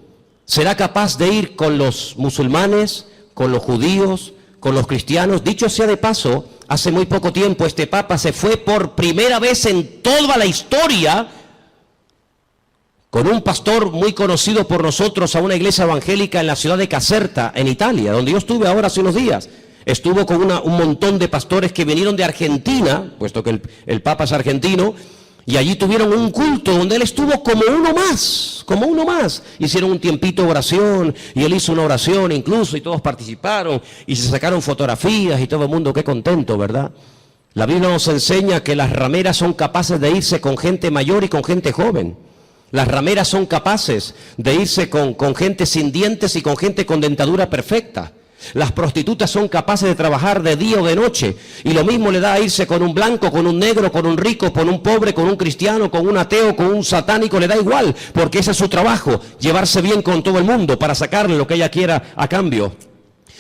Será capaz de ir con los musulmanes, con los judíos, con los cristianos. Dicho sea de paso, hace muy poco tiempo este Papa se fue por primera vez en toda la historia con un pastor muy conocido por nosotros a una iglesia evangélica en la ciudad de Caserta, en Italia, donde yo estuve ahora hace unos días. Estuvo con un montón de pastores que vinieron de Argentina, puesto que el Papa es argentino, y allí tuvieron un culto donde él estuvo como uno más. Hicieron un tiempito de oración, y él hizo una oración incluso, y todos participaron, y se sacaron fotografías, y todo el mundo, qué contento, ¿verdad? La Biblia nos enseña que las rameras son capaces de irse con gente mayor y con gente joven. Las rameras son capaces de irse con gente sin dientes y con gente con dentadura perfecta. Las prostitutas son capaces de trabajar de día o de noche, y lo mismo le da a irse con un blanco, con un negro, con un rico, con un pobre, con un cristiano, con un ateo, con un satánico, le da igual, porque ese es su trabajo, llevarse bien con todo el mundo para sacarle lo que ella quiera a cambio.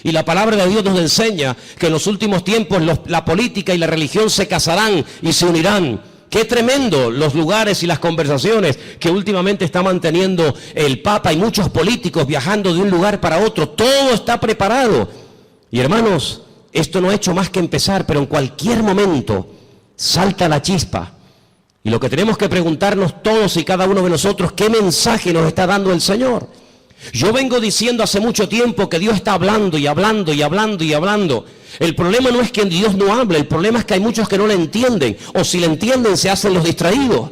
Y la palabra de Dios nos enseña que en los últimos tiempos la política y la religión se casarán y se unirán. Qué tremendo los lugares y las conversaciones que últimamente está manteniendo el Papa y muchos políticos viajando de un lugar para otro. Todo está preparado. Y hermanos, esto no ha hecho más que empezar, pero en cualquier momento salta la chispa. Y lo que tenemos que preguntarnos todos y cada uno de nosotros, ¿qué mensaje nos está dando el Señor? Yo vengo diciendo hace mucho tiempo que Dios está hablando y hablando y hablando y hablando. El problema no es que Dios no hable, el problema es que hay muchos que no le entienden, o si le entienden se hacen los distraídos.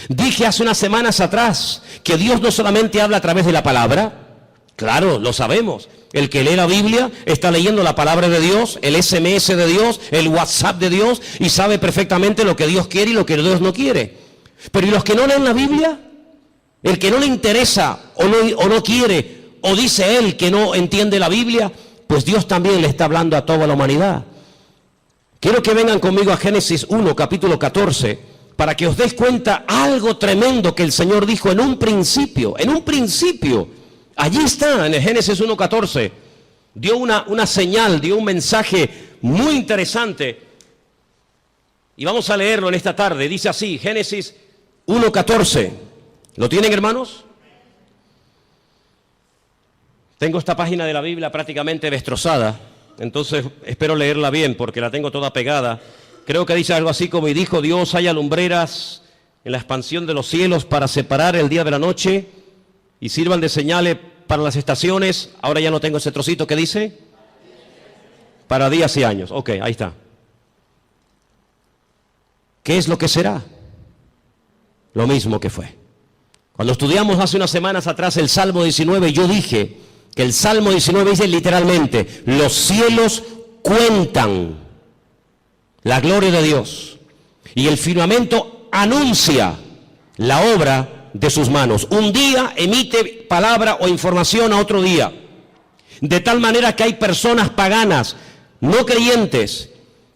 Dije hace unas semanas atrás que Dios no solamente habla a través de la palabra, claro, lo sabemos. El que lee la Biblia está leyendo la palabra de Dios, el SMS de Dios, el WhatsApp de Dios, y sabe perfectamente lo que Dios quiere y lo que Dios no quiere. Pero ¿y los que no leen la Biblia? El que no le interesa o no quiere, o dice él que no entiende la Biblia, pues Dios también le está hablando a toda la humanidad. Quiero que vengan conmigo a Génesis 1, capítulo 14, para que os des cuenta algo tremendo que el Señor dijo en un principio. Allí está, en el Génesis 1, 14. Dio una señal, dio un mensaje muy interesante. Y vamos a leerlo en esta tarde. Dice así, Génesis 1, 14. ¿Lo tienen, hermanos? Tengo esta página de la Biblia prácticamente destrozada, entonces espero leerla bien porque la tengo toda pegada. Creo que dice algo así como: y dijo Dios, haya lumbreras en la expansión de los cielos para separar el día de la noche y sirvan de señales para las estaciones. Ahora ya no tengo ese trocito que dice para días y años. Ok, ahí está. ¿Qué es lo que será? Lo mismo que fue. Cuando estudiamos hace unas semanas atrás el Salmo 19, yo dije que el Salmo 19 dice literalmente: los cielos cuentan la gloria de Dios y el firmamento anuncia la obra de sus manos. Un día emite palabra o información a otro día, de tal manera que hay personas paganas, no creyentes,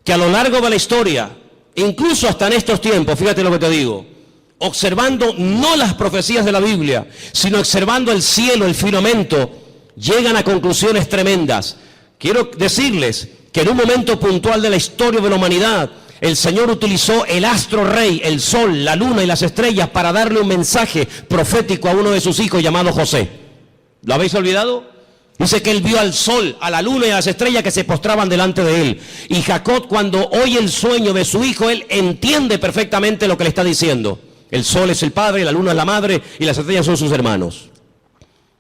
que a lo largo de la historia, incluso hasta en estos tiempos, fíjate lo que te digo, observando no las profecías de la Biblia, sino observando el cielo, el firmamento, llegan a conclusiones tremendas. Quiero decirles que en un momento puntual de la historia de la humanidad, el Señor utilizó el astro rey, el sol, la luna y las estrellas para darle un mensaje profético a uno de sus hijos llamado José. ¿Lo habéis olvidado? Dice que él vio al sol, a la luna y a las estrellas que se postraban delante de él. Y Jacob, cuando oye el sueño de su hijo, él entiende perfectamente lo que le está diciendo. El sol es el padre, la luna es la madre y las estrellas son sus hermanos.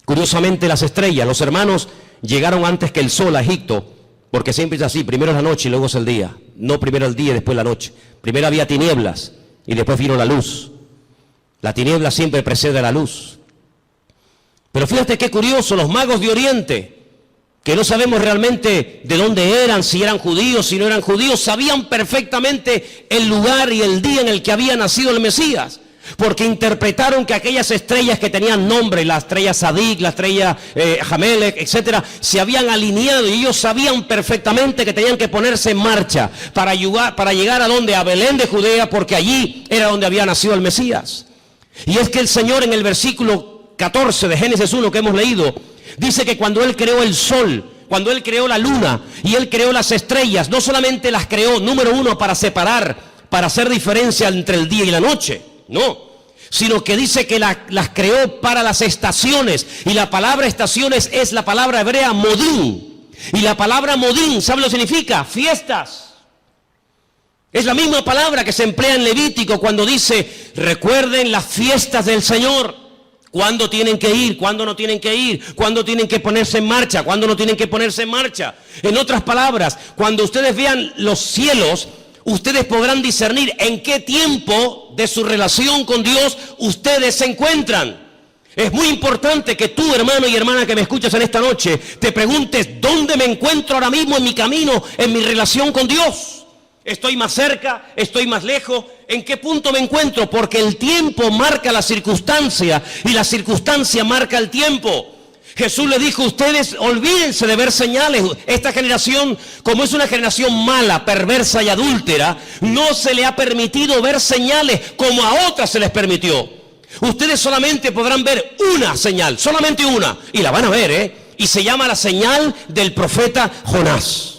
Curiosamente, las estrellas, los hermanos, llegaron antes que el sol a Egipto, porque siempre es así: primero es la noche y luego es el día. No primero el día y después la noche. Primero había tinieblas y después vino la luz. La tiniebla siempre precede a la luz. Pero fíjate qué curioso, los magos de Oriente, que no sabemos realmente de dónde eran, si eran judíos, si no eran judíos, sabían perfectamente el lugar y el día en el que había nacido el Mesías, porque interpretaron que aquellas estrellas que tenían nombre, la estrella Sadik, la estrella Jamelec, etcétera, se habían alineado, y ellos sabían perfectamente que tenían que ponerse en marcha para llegar a donde, a Belén de Judea, porque allí era donde había nacido el Mesías. Y es que el Señor, en el versículo 14 de Génesis 1 que hemos leído, dice que cuando Él creó el sol, cuando Él creó la luna y Él creó las estrellas, no solamente las creó, número uno, para separar, para hacer diferencia entre el día y la noche, no, sino que dice que las creó para las estaciones. Y la palabra estaciones es la palabra hebrea modín. Y la palabra modín, ¿sabe lo que significa? Fiestas. Es la misma palabra que se emplea en Levítico cuando dice, recuerden las fiestas del Señor. ¿Cuándo tienen que ir? ¿Cuándo no tienen que ir? ¿Cuándo tienen que ponerse en marcha? ¿Cuándo no tienen que ponerse en marcha? En otras palabras, cuando ustedes vean los cielos, ustedes podrán discernir en qué tiempo de su relación con Dios ustedes se encuentran. Es muy importante que tú, hermano y hermana que me escuchas en esta noche, te preguntes, ¿dónde me encuentro ahora mismo en mi camino, en mi relación con Dios? ¿Estoy más cerca? ¿Estoy más lejos? ¿En qué punto me encuentro? Porque el tiempo marca la circunstancia y la circunstancia marca el tiempo. Jesús le dijo, ustedes olvídense de ver señales. Esta generación, como es una generación mala, perversa y adúltera, no se le ha permitido ver señales como a otras se les permitió. Ustedes solamente podrán ver una señal, solamente una, y la van a ver, y se llama la señal del profeta Jonás.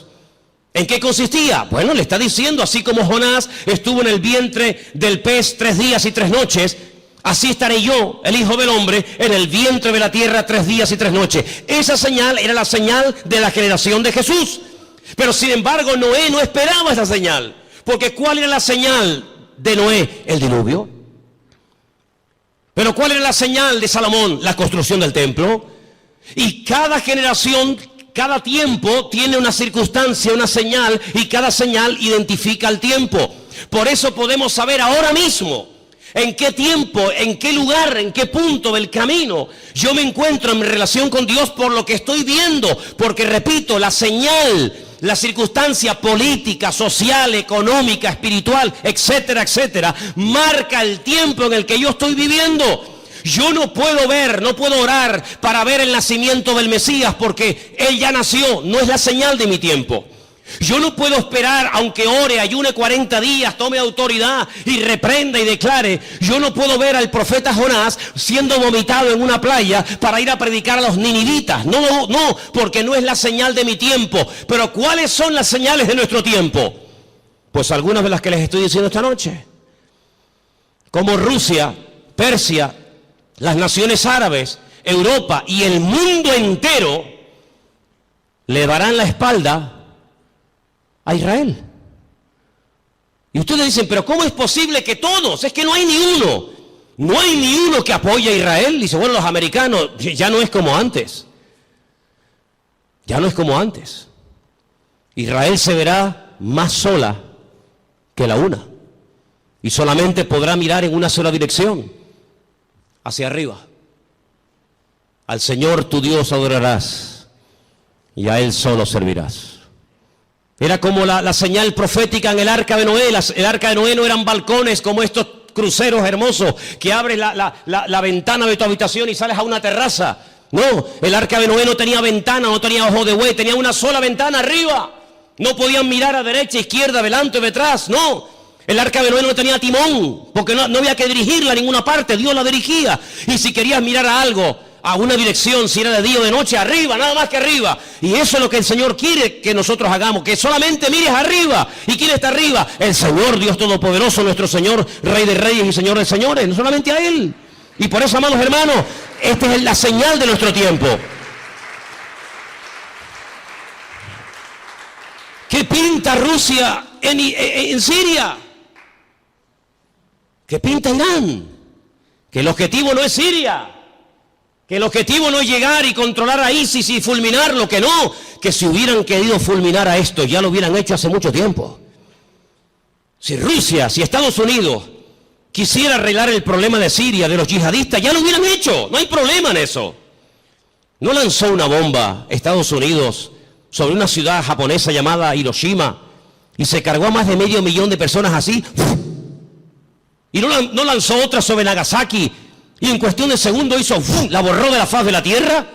¿En qué consistía? Bueno, le está diciendo, así como Jonás estuvo en el vientre del pez 3 días y 3 noches, así estaré yo, el Hijo del Hombre, en el vientre de la tierra 3 días y 3 noches. Esa señal era la señal de la generación de Jesús. Pero sin embargo, Noé no esperaba esa señal. Porque ¿cuál era la señal de Noé? El diluvio. Pero ¿cuál era la señal de Salomón? La construcción del templo. Y cada generación, cada tiempo tiene una circunstancia, una señal, y cada señal identifica el tiempo. Por eso podemos saber ahora mismo en qué tiempo, en qué lugar, en qué punto del camino yo me encuentro en mi relación con Dios por lo que estoy viendo. Porque repito, la señal, la circunstancia política, social, económica, espiritual, etcétera, etcétera, marca el tiempo en el que yo estoy viviendo. Yo no puedo ver, no puedo orar para ver el nacimiento del Mesías porque Él ya nació, no es la señal de mi tiempo. Yo no puedo esperar, aunque ore, ayune 40 días, tome autoridad y reprenda y declare. Yo no puedo ver al profeta Jonás siendo vomitado en una playa para ir a predicar a los ninivitas. No, porque no es la señal de mi tiempo. Pero ¿cuáles son las señales de nuestro tiempo? Pues algunas de las que les estoy diciendo esta noche. Como Rusia, Persia, las naciones árabes, Europa y el mundo entero le darán la espalda a Israel. Y ustedes dicen, pero ¿cómo es posible que todos? Es que no hay ni uno. No hay ni uno que apoye a Israel. Dice, bueno, los americanos, ya no es como antes. Ya no es como antes. Israel se verá más sola que la una. Y solamente podrá mirar en una sola dirección, hacia arriba. Al Señor tu Dios adorarás y a Él solo servirás. Era como la señal profética en el arca de Noé. El arca de Noé no eran balcones como estos cruceros hermosos que abres la ventana de tu habitación y sales a una terraza. No, el arca de Noé no tenía ventana, no tenía ojo de buey, tenía una sola ventana arriba. No podían mirar a derecha, izquierda, delante o detrás, no. El arca de Noé no tenía timón, porque no había que dirigirla a ninguna parte, Dios la dirigía. Y si querías mirar a algo, a una dirección, si era de día o de noche, arriba, nada más que arriba. Y eso es lo que el Señor quiere que nosotros hagamos, que solamente mires arriba. ¿Y quién está arriba? El Señor, Dios Todopoderoso, nuestro Señor, Rey de Reyes y Señor de Señores, no solamente a Él. Y por eso, amados hermanos, esta es la señal de nuestro tiempo. ¿Qué pinta Rusia en Siria? ¿Qué pinta Irán? Que el objetivo no es Siria. Que el objetivo no es llegar y controlar a ISIS y fulminarlo, que no, que si hubieran querido fulminar a esto, ya lo hubieran hecho hace mucho tiempo. Si Rusia, si Estados Unidos quisiera arreglar el problema de Siria, de los yihadistas, ya lo hubieran hecho, no hay problema en eso. No lanzó una bomba Estados Unidos sobre una ciudad japonesa llamada Hiroshima y se cargó a más de 500.000 de personas así, y no lanzó otra sobre Nagasaki, y en cuestión de segundos hizo, la borró de la faz de la tierra.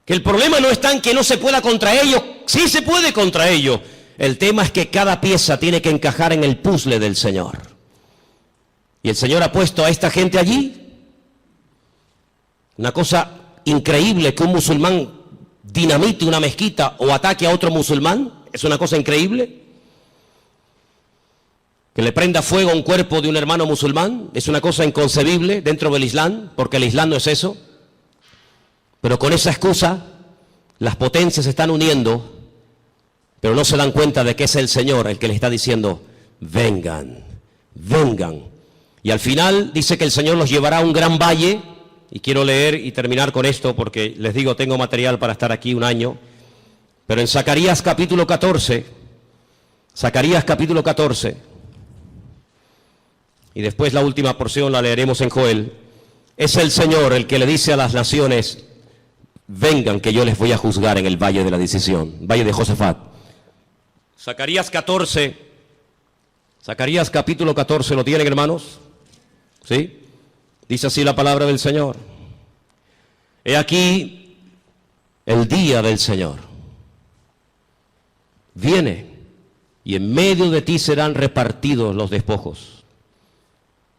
Que el problema no está en que no se pueda contra ellos, sí se puede contra ellos. El tema es que cada pieza tiene que encajar en el puzzle del Señor. Y el Señor ha puesto a esta gente allí. Una cosa increíble que un musulmán dinamite una mezquita o ataque a otro musulmán, es una cosa increíble. Que le prenda fuego a un cuerpo de un hermano musulmán, es una cosa inconcebible dentro del Islam, porque el Islam no es eso. Pero con esa excusa, las potencias se están uniendo, pero no se dan cuenta de que es el Señor el que les está diciendo, vengan, vengan. Y al final dice que el Señor los llevará a un gran valle, y quiero leer y terminar con esto porque les digo, tengo material para estar aquí un año, pero en Zacarías capítulo 14, y después la última porción la leeremos en Joel, es el Señor el que le dice a las naciones, vengan que yo les voy a juzgar en el valle de la decisión, valle de Josafat. Zacarías capítulo 14, ¿lo tienen, hermanos? ¿Sí? Dice así la palabra del Señor. He aquí el día del Señor. Viene y en medio de ti serán repartidos los despojos,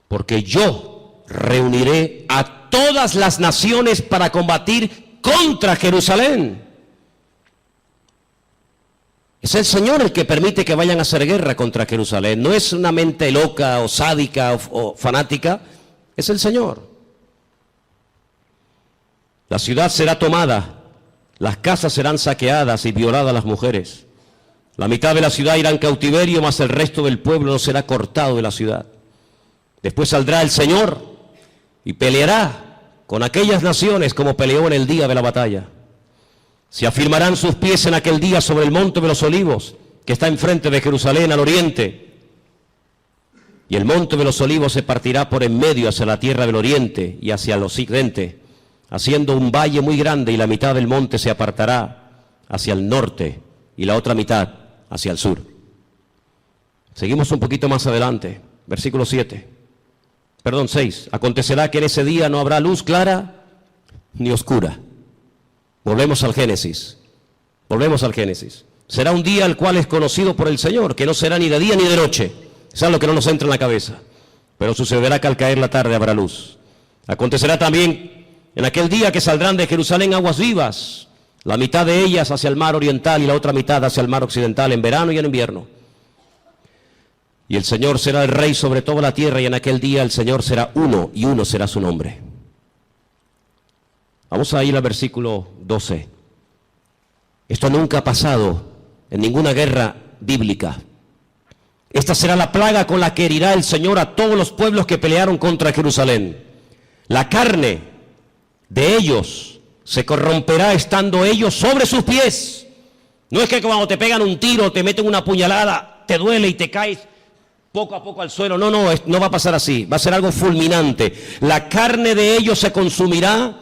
porque yo reuniré a todas las naciones para combatir contra Jerusalén. Es el Señor el que permite que vayan a hacer guerra contra Jerusalén. No es una mente loca o sádica o fanática. Es el Señor. La ciudad será tomada, las casas serán saqueadas y violadas las mujeres. La mitad de la ciudad irá en cautiverio, mas el resto del pueblo no será cortado de la ciudad. Después saldrá el Señor y peleará con aquellas naciones como peleó en el día de la batalla. Se afirmarán sus pies en aquel día sobre el monte de los olivos, que está enfrente de Jerusalén al oriente. Y el monte de los olivos se partirá por en medio hacia la tierra del oriente y hacia el occidente, haciendo un valle muy grande, y la mitad del monte se apartará hacia el norte y la otra mitad hacia el sur. Seguimos un poquito más adelante, versículo 6. Acontecerá que en ese día no habrá luz clara ni oscura. Volvemos al Génesis. Será un día el cual es conocido por el Señor, que no será ni de día ni de noche. Eso es lo que no nos entra en la cabeza. Pero sucederá que al caer la tarde habrá luz. Acontecerá también en aquel día que saldrán de Jerusalén aguas vivas, la mitad de ellas hacia el mar oriental y la otra mitad hacia el mar occidental, en verano y en invierno. Y el Señor será el rey sobre toda la tierra, y en aquel día el Señor será uno, y uno será su nombre. Vamos a ir al versículo 12. Esto nunca ha pasado en ninguna guerra bíblica. Esta será la plaga con la que herirá el Señor a todos los pueblos que pelearon contra Jerusalén. La carne de ellos se corromperá estando ellos sobre sus pies. No es que cuando te pegan un tiro, te meten una puñalada, te duele y te caes poco a poco al suelo. No va a pasar así. Va a ser algo fulminante. La carne de ellos se consumirá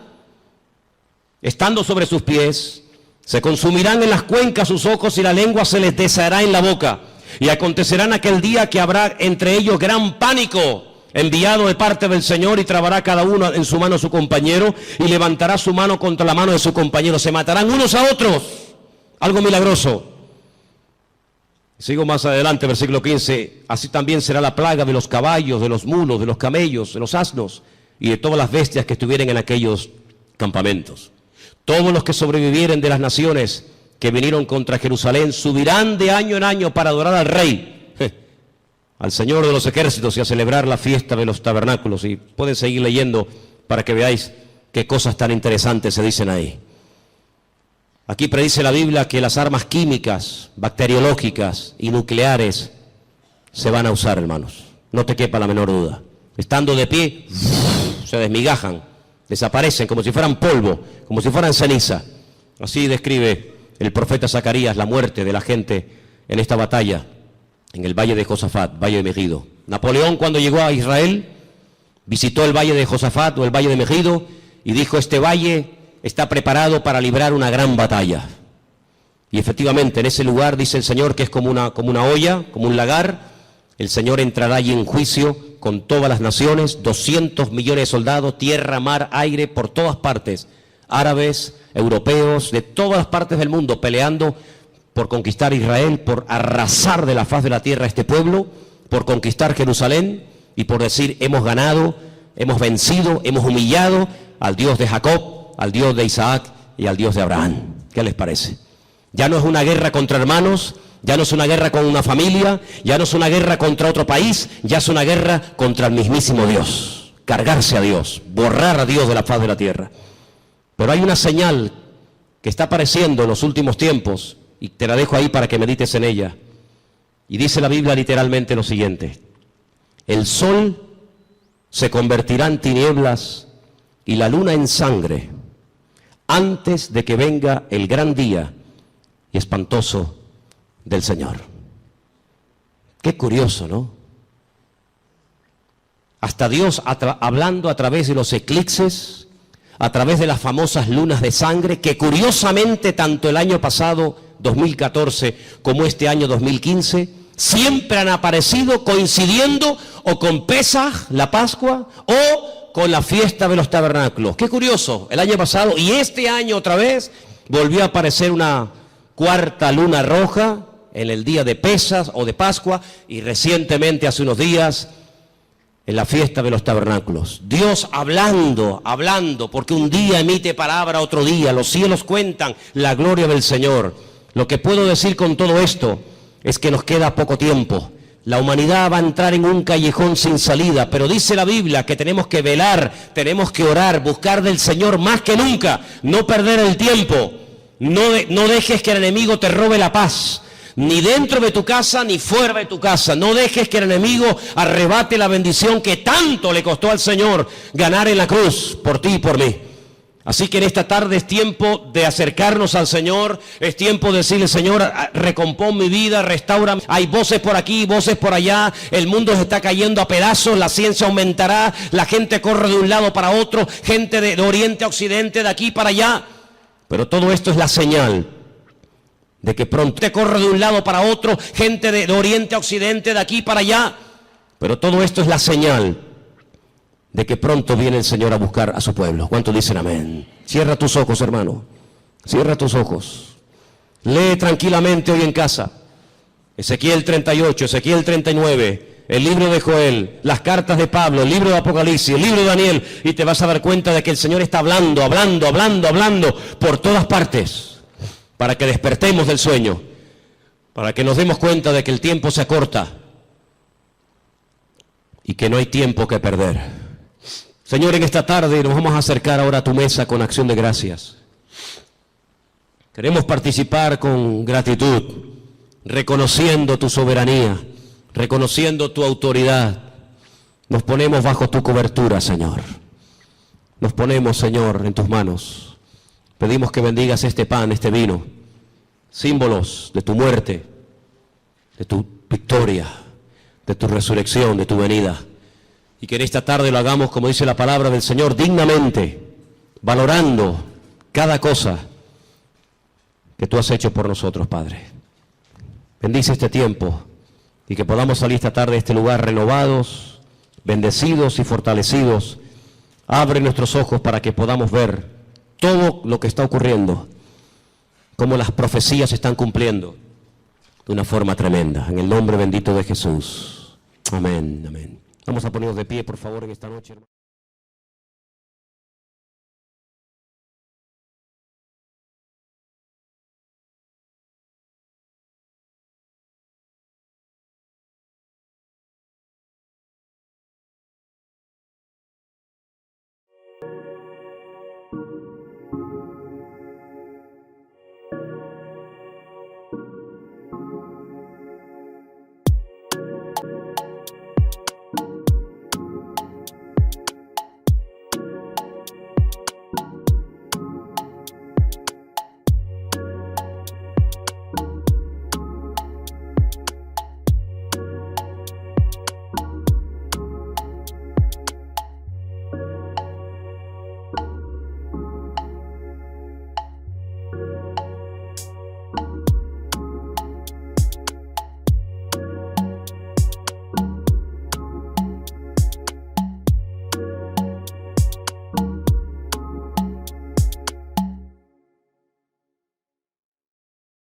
estando sobre sus pies. Se consumirán en las cuencas sus ojos, y la lengua se les deshará en la boca. Y acontecerá en aquel día que habrá entre ellos gran pánico, enviado de parte del Señor, y trabará cada uno en su mano a su compañero, y levantará su mano contra la mano de su compañero. Se matarán unos a otros. Algo milagroso. Sigo más adelante, versículo 15. Así también será la plaga de los caballos, de los mulos, de los camellos, de los asnos y de todas las bestias que estuvieren en aquellos campamentos. Todos los que sobrevivieren de las naciones que vinieron contra Jerusalén subirán de año en año para adorar al Rey, al Señor de los ejércitos, y a celebrar la fiesta de los tabernáculos. Y pueden seguir leyendo para que veáis qué cosas tan interesantes se dicen ahí. Aquí predice la Biblia que las armas químicas, bacteriológicas y nucleares se van a usar, hermanos. No te quepa la menor duda. Estando de pie, se desmigajan, desaparecen como si fueran polvo, como si fueran ceniza. Así describe el profeta Zacarías la muerte de la gente en esta batalla, en el valle de Josafat, valle de Megido. Napoleón, cuando llegó a Israel, visitó el valle de Josafat o el valle de Megido y dijo: este valle está preparado para librar una gran batalla. Y efectivamente, en ese lugar, dice el Señor, que es como una olla, como un lagar. El Señor entrará allí en juicio con todas las naciones, 200 millones de soldados, tierra, mar, aire, por todas partes, árabes, europeos, de todas las partes del mundo, peleando por conquistar Israel, por arrasar de la faz de la tierra a este pueblo, por conquistar Jerusalén y por decir: hemos ganado, hemos vencido, hemos humillado al Dios de Jacob, al Dios de Isaac y al Dios de Abraham. ¿Qué les parece? Ya no es una guerra contra hermanos, ya no es una guerra con una familia, ya no es una guerra contra otro país, ya es una guerra contra el mismísimo Dios. Cargarse a Dios, borrar a Dios de la faz de la tierra. Pero hay una señal que está apareciendo en los últimos tiempos, y te la dejo ahí para que medites en ella. Y dice la Biblia literalmente lo siguiente: el sol se convertirá en tinieblas y la luna en sangre antes de que venga el gran día y espantoso del Señor. Qué curioso, ¿no? Hasta Dios hablando a través de los eclipses, a través de las famosas lunas de sangre, que curiosamente tanto el año pasado, 2014, como este año 2015, siempre han aparecido coincidiendo o con Pesaj, la Pascua, o con la fiesta de los tabernáculos. Qué curioso, el año pasado y este año otra vez volvió a aparecer una cuarta luna roja en el día de Pesaj o de Pascua, y recientemente, hace unos días, en la fiesta de los tabernáculos. Dios hablando, porque un día emite palabra, otro día, los cielos cuentan la gloria del Señor. Lo que puedo decir con todo esto es que nos queda poco tiempo. La humanidad va a entrar en un callejón sin salida, pero dice la Biblia que tenemos que velar, tenemos que orar, buscar del Señor más que nunca, no perder el tiempo. No dejes que el enemigo te robe la paz, ni dentro de tu casa ni fuera de tu casa. No dejes que el enemigo arrebate la bendición que tanto le costó al Señor ganar en la cruz por ti y por mí. Así que en esta tarde es tiempo de acercarnos al Señor, es tiempo de decirle: Señor, recompón mi vida, restaura. Hay voces por aquí, voces por allá, el mundo se está cayendo a pedazos, la ciencia aumentará, la gente corre de un lado para otro, gente de oriente a occidente, de aquí para allá. Pero todo esto es la señal de que pronto te corre de un lado para otro, gente de oriente a occidente, de aquí para allá. Pero todo esto es la señal de que pronto viene el Señor a buscar a su pueblo. ¿Cuántos dicen amén? Cierra tus ojos, hermano. Cierra tus ojos. Lee tranquilamente hoy en casa Ezequiel 38, Ezequiel 39, el libro de Joel, las cartas de Pablo, el libro de Apocalipsis, el libro de Daniel, y te vas a dar cuenta de que el Señor está hablando por todas partes, para que despertemos del sueño, para que nos demos cuenta de que el tiempo se acorta y que no hay tiempo que perder. Señor, en esta tarde nos vamos a acercar ahora a tu mesa con acción de gracias. Queremos participar con gratitud, reconociendo tu soberanía, reconociendo tu autoridad. Nos ponemos bajo tu cobertura, Señor. Nos ponemos, Señor, en tus manos. Pedimos que bendigas este pan, este vino, símbolos de tu muerte, de tu victoria, de tu resurrección, de tu venida. Y que en esta tarde lo hagamos, como dice la palabra del Señor, dignamente, valorando cada cosa que tú has hecho por nosotros, Padre. Bendice este tiempo y que podamos salir esta tarde de este lugar renovados, bendecidos y fortalecidos. Abre nuestros ojos para que podamos ver todo lo que está ocurriendo, cómo las profecías se están cumpliendo de una forma tremenda. En el nombre bendito de Jesús. Amén, amén. Vamos a ponernos de pie, por favor, en esta noche, hermano.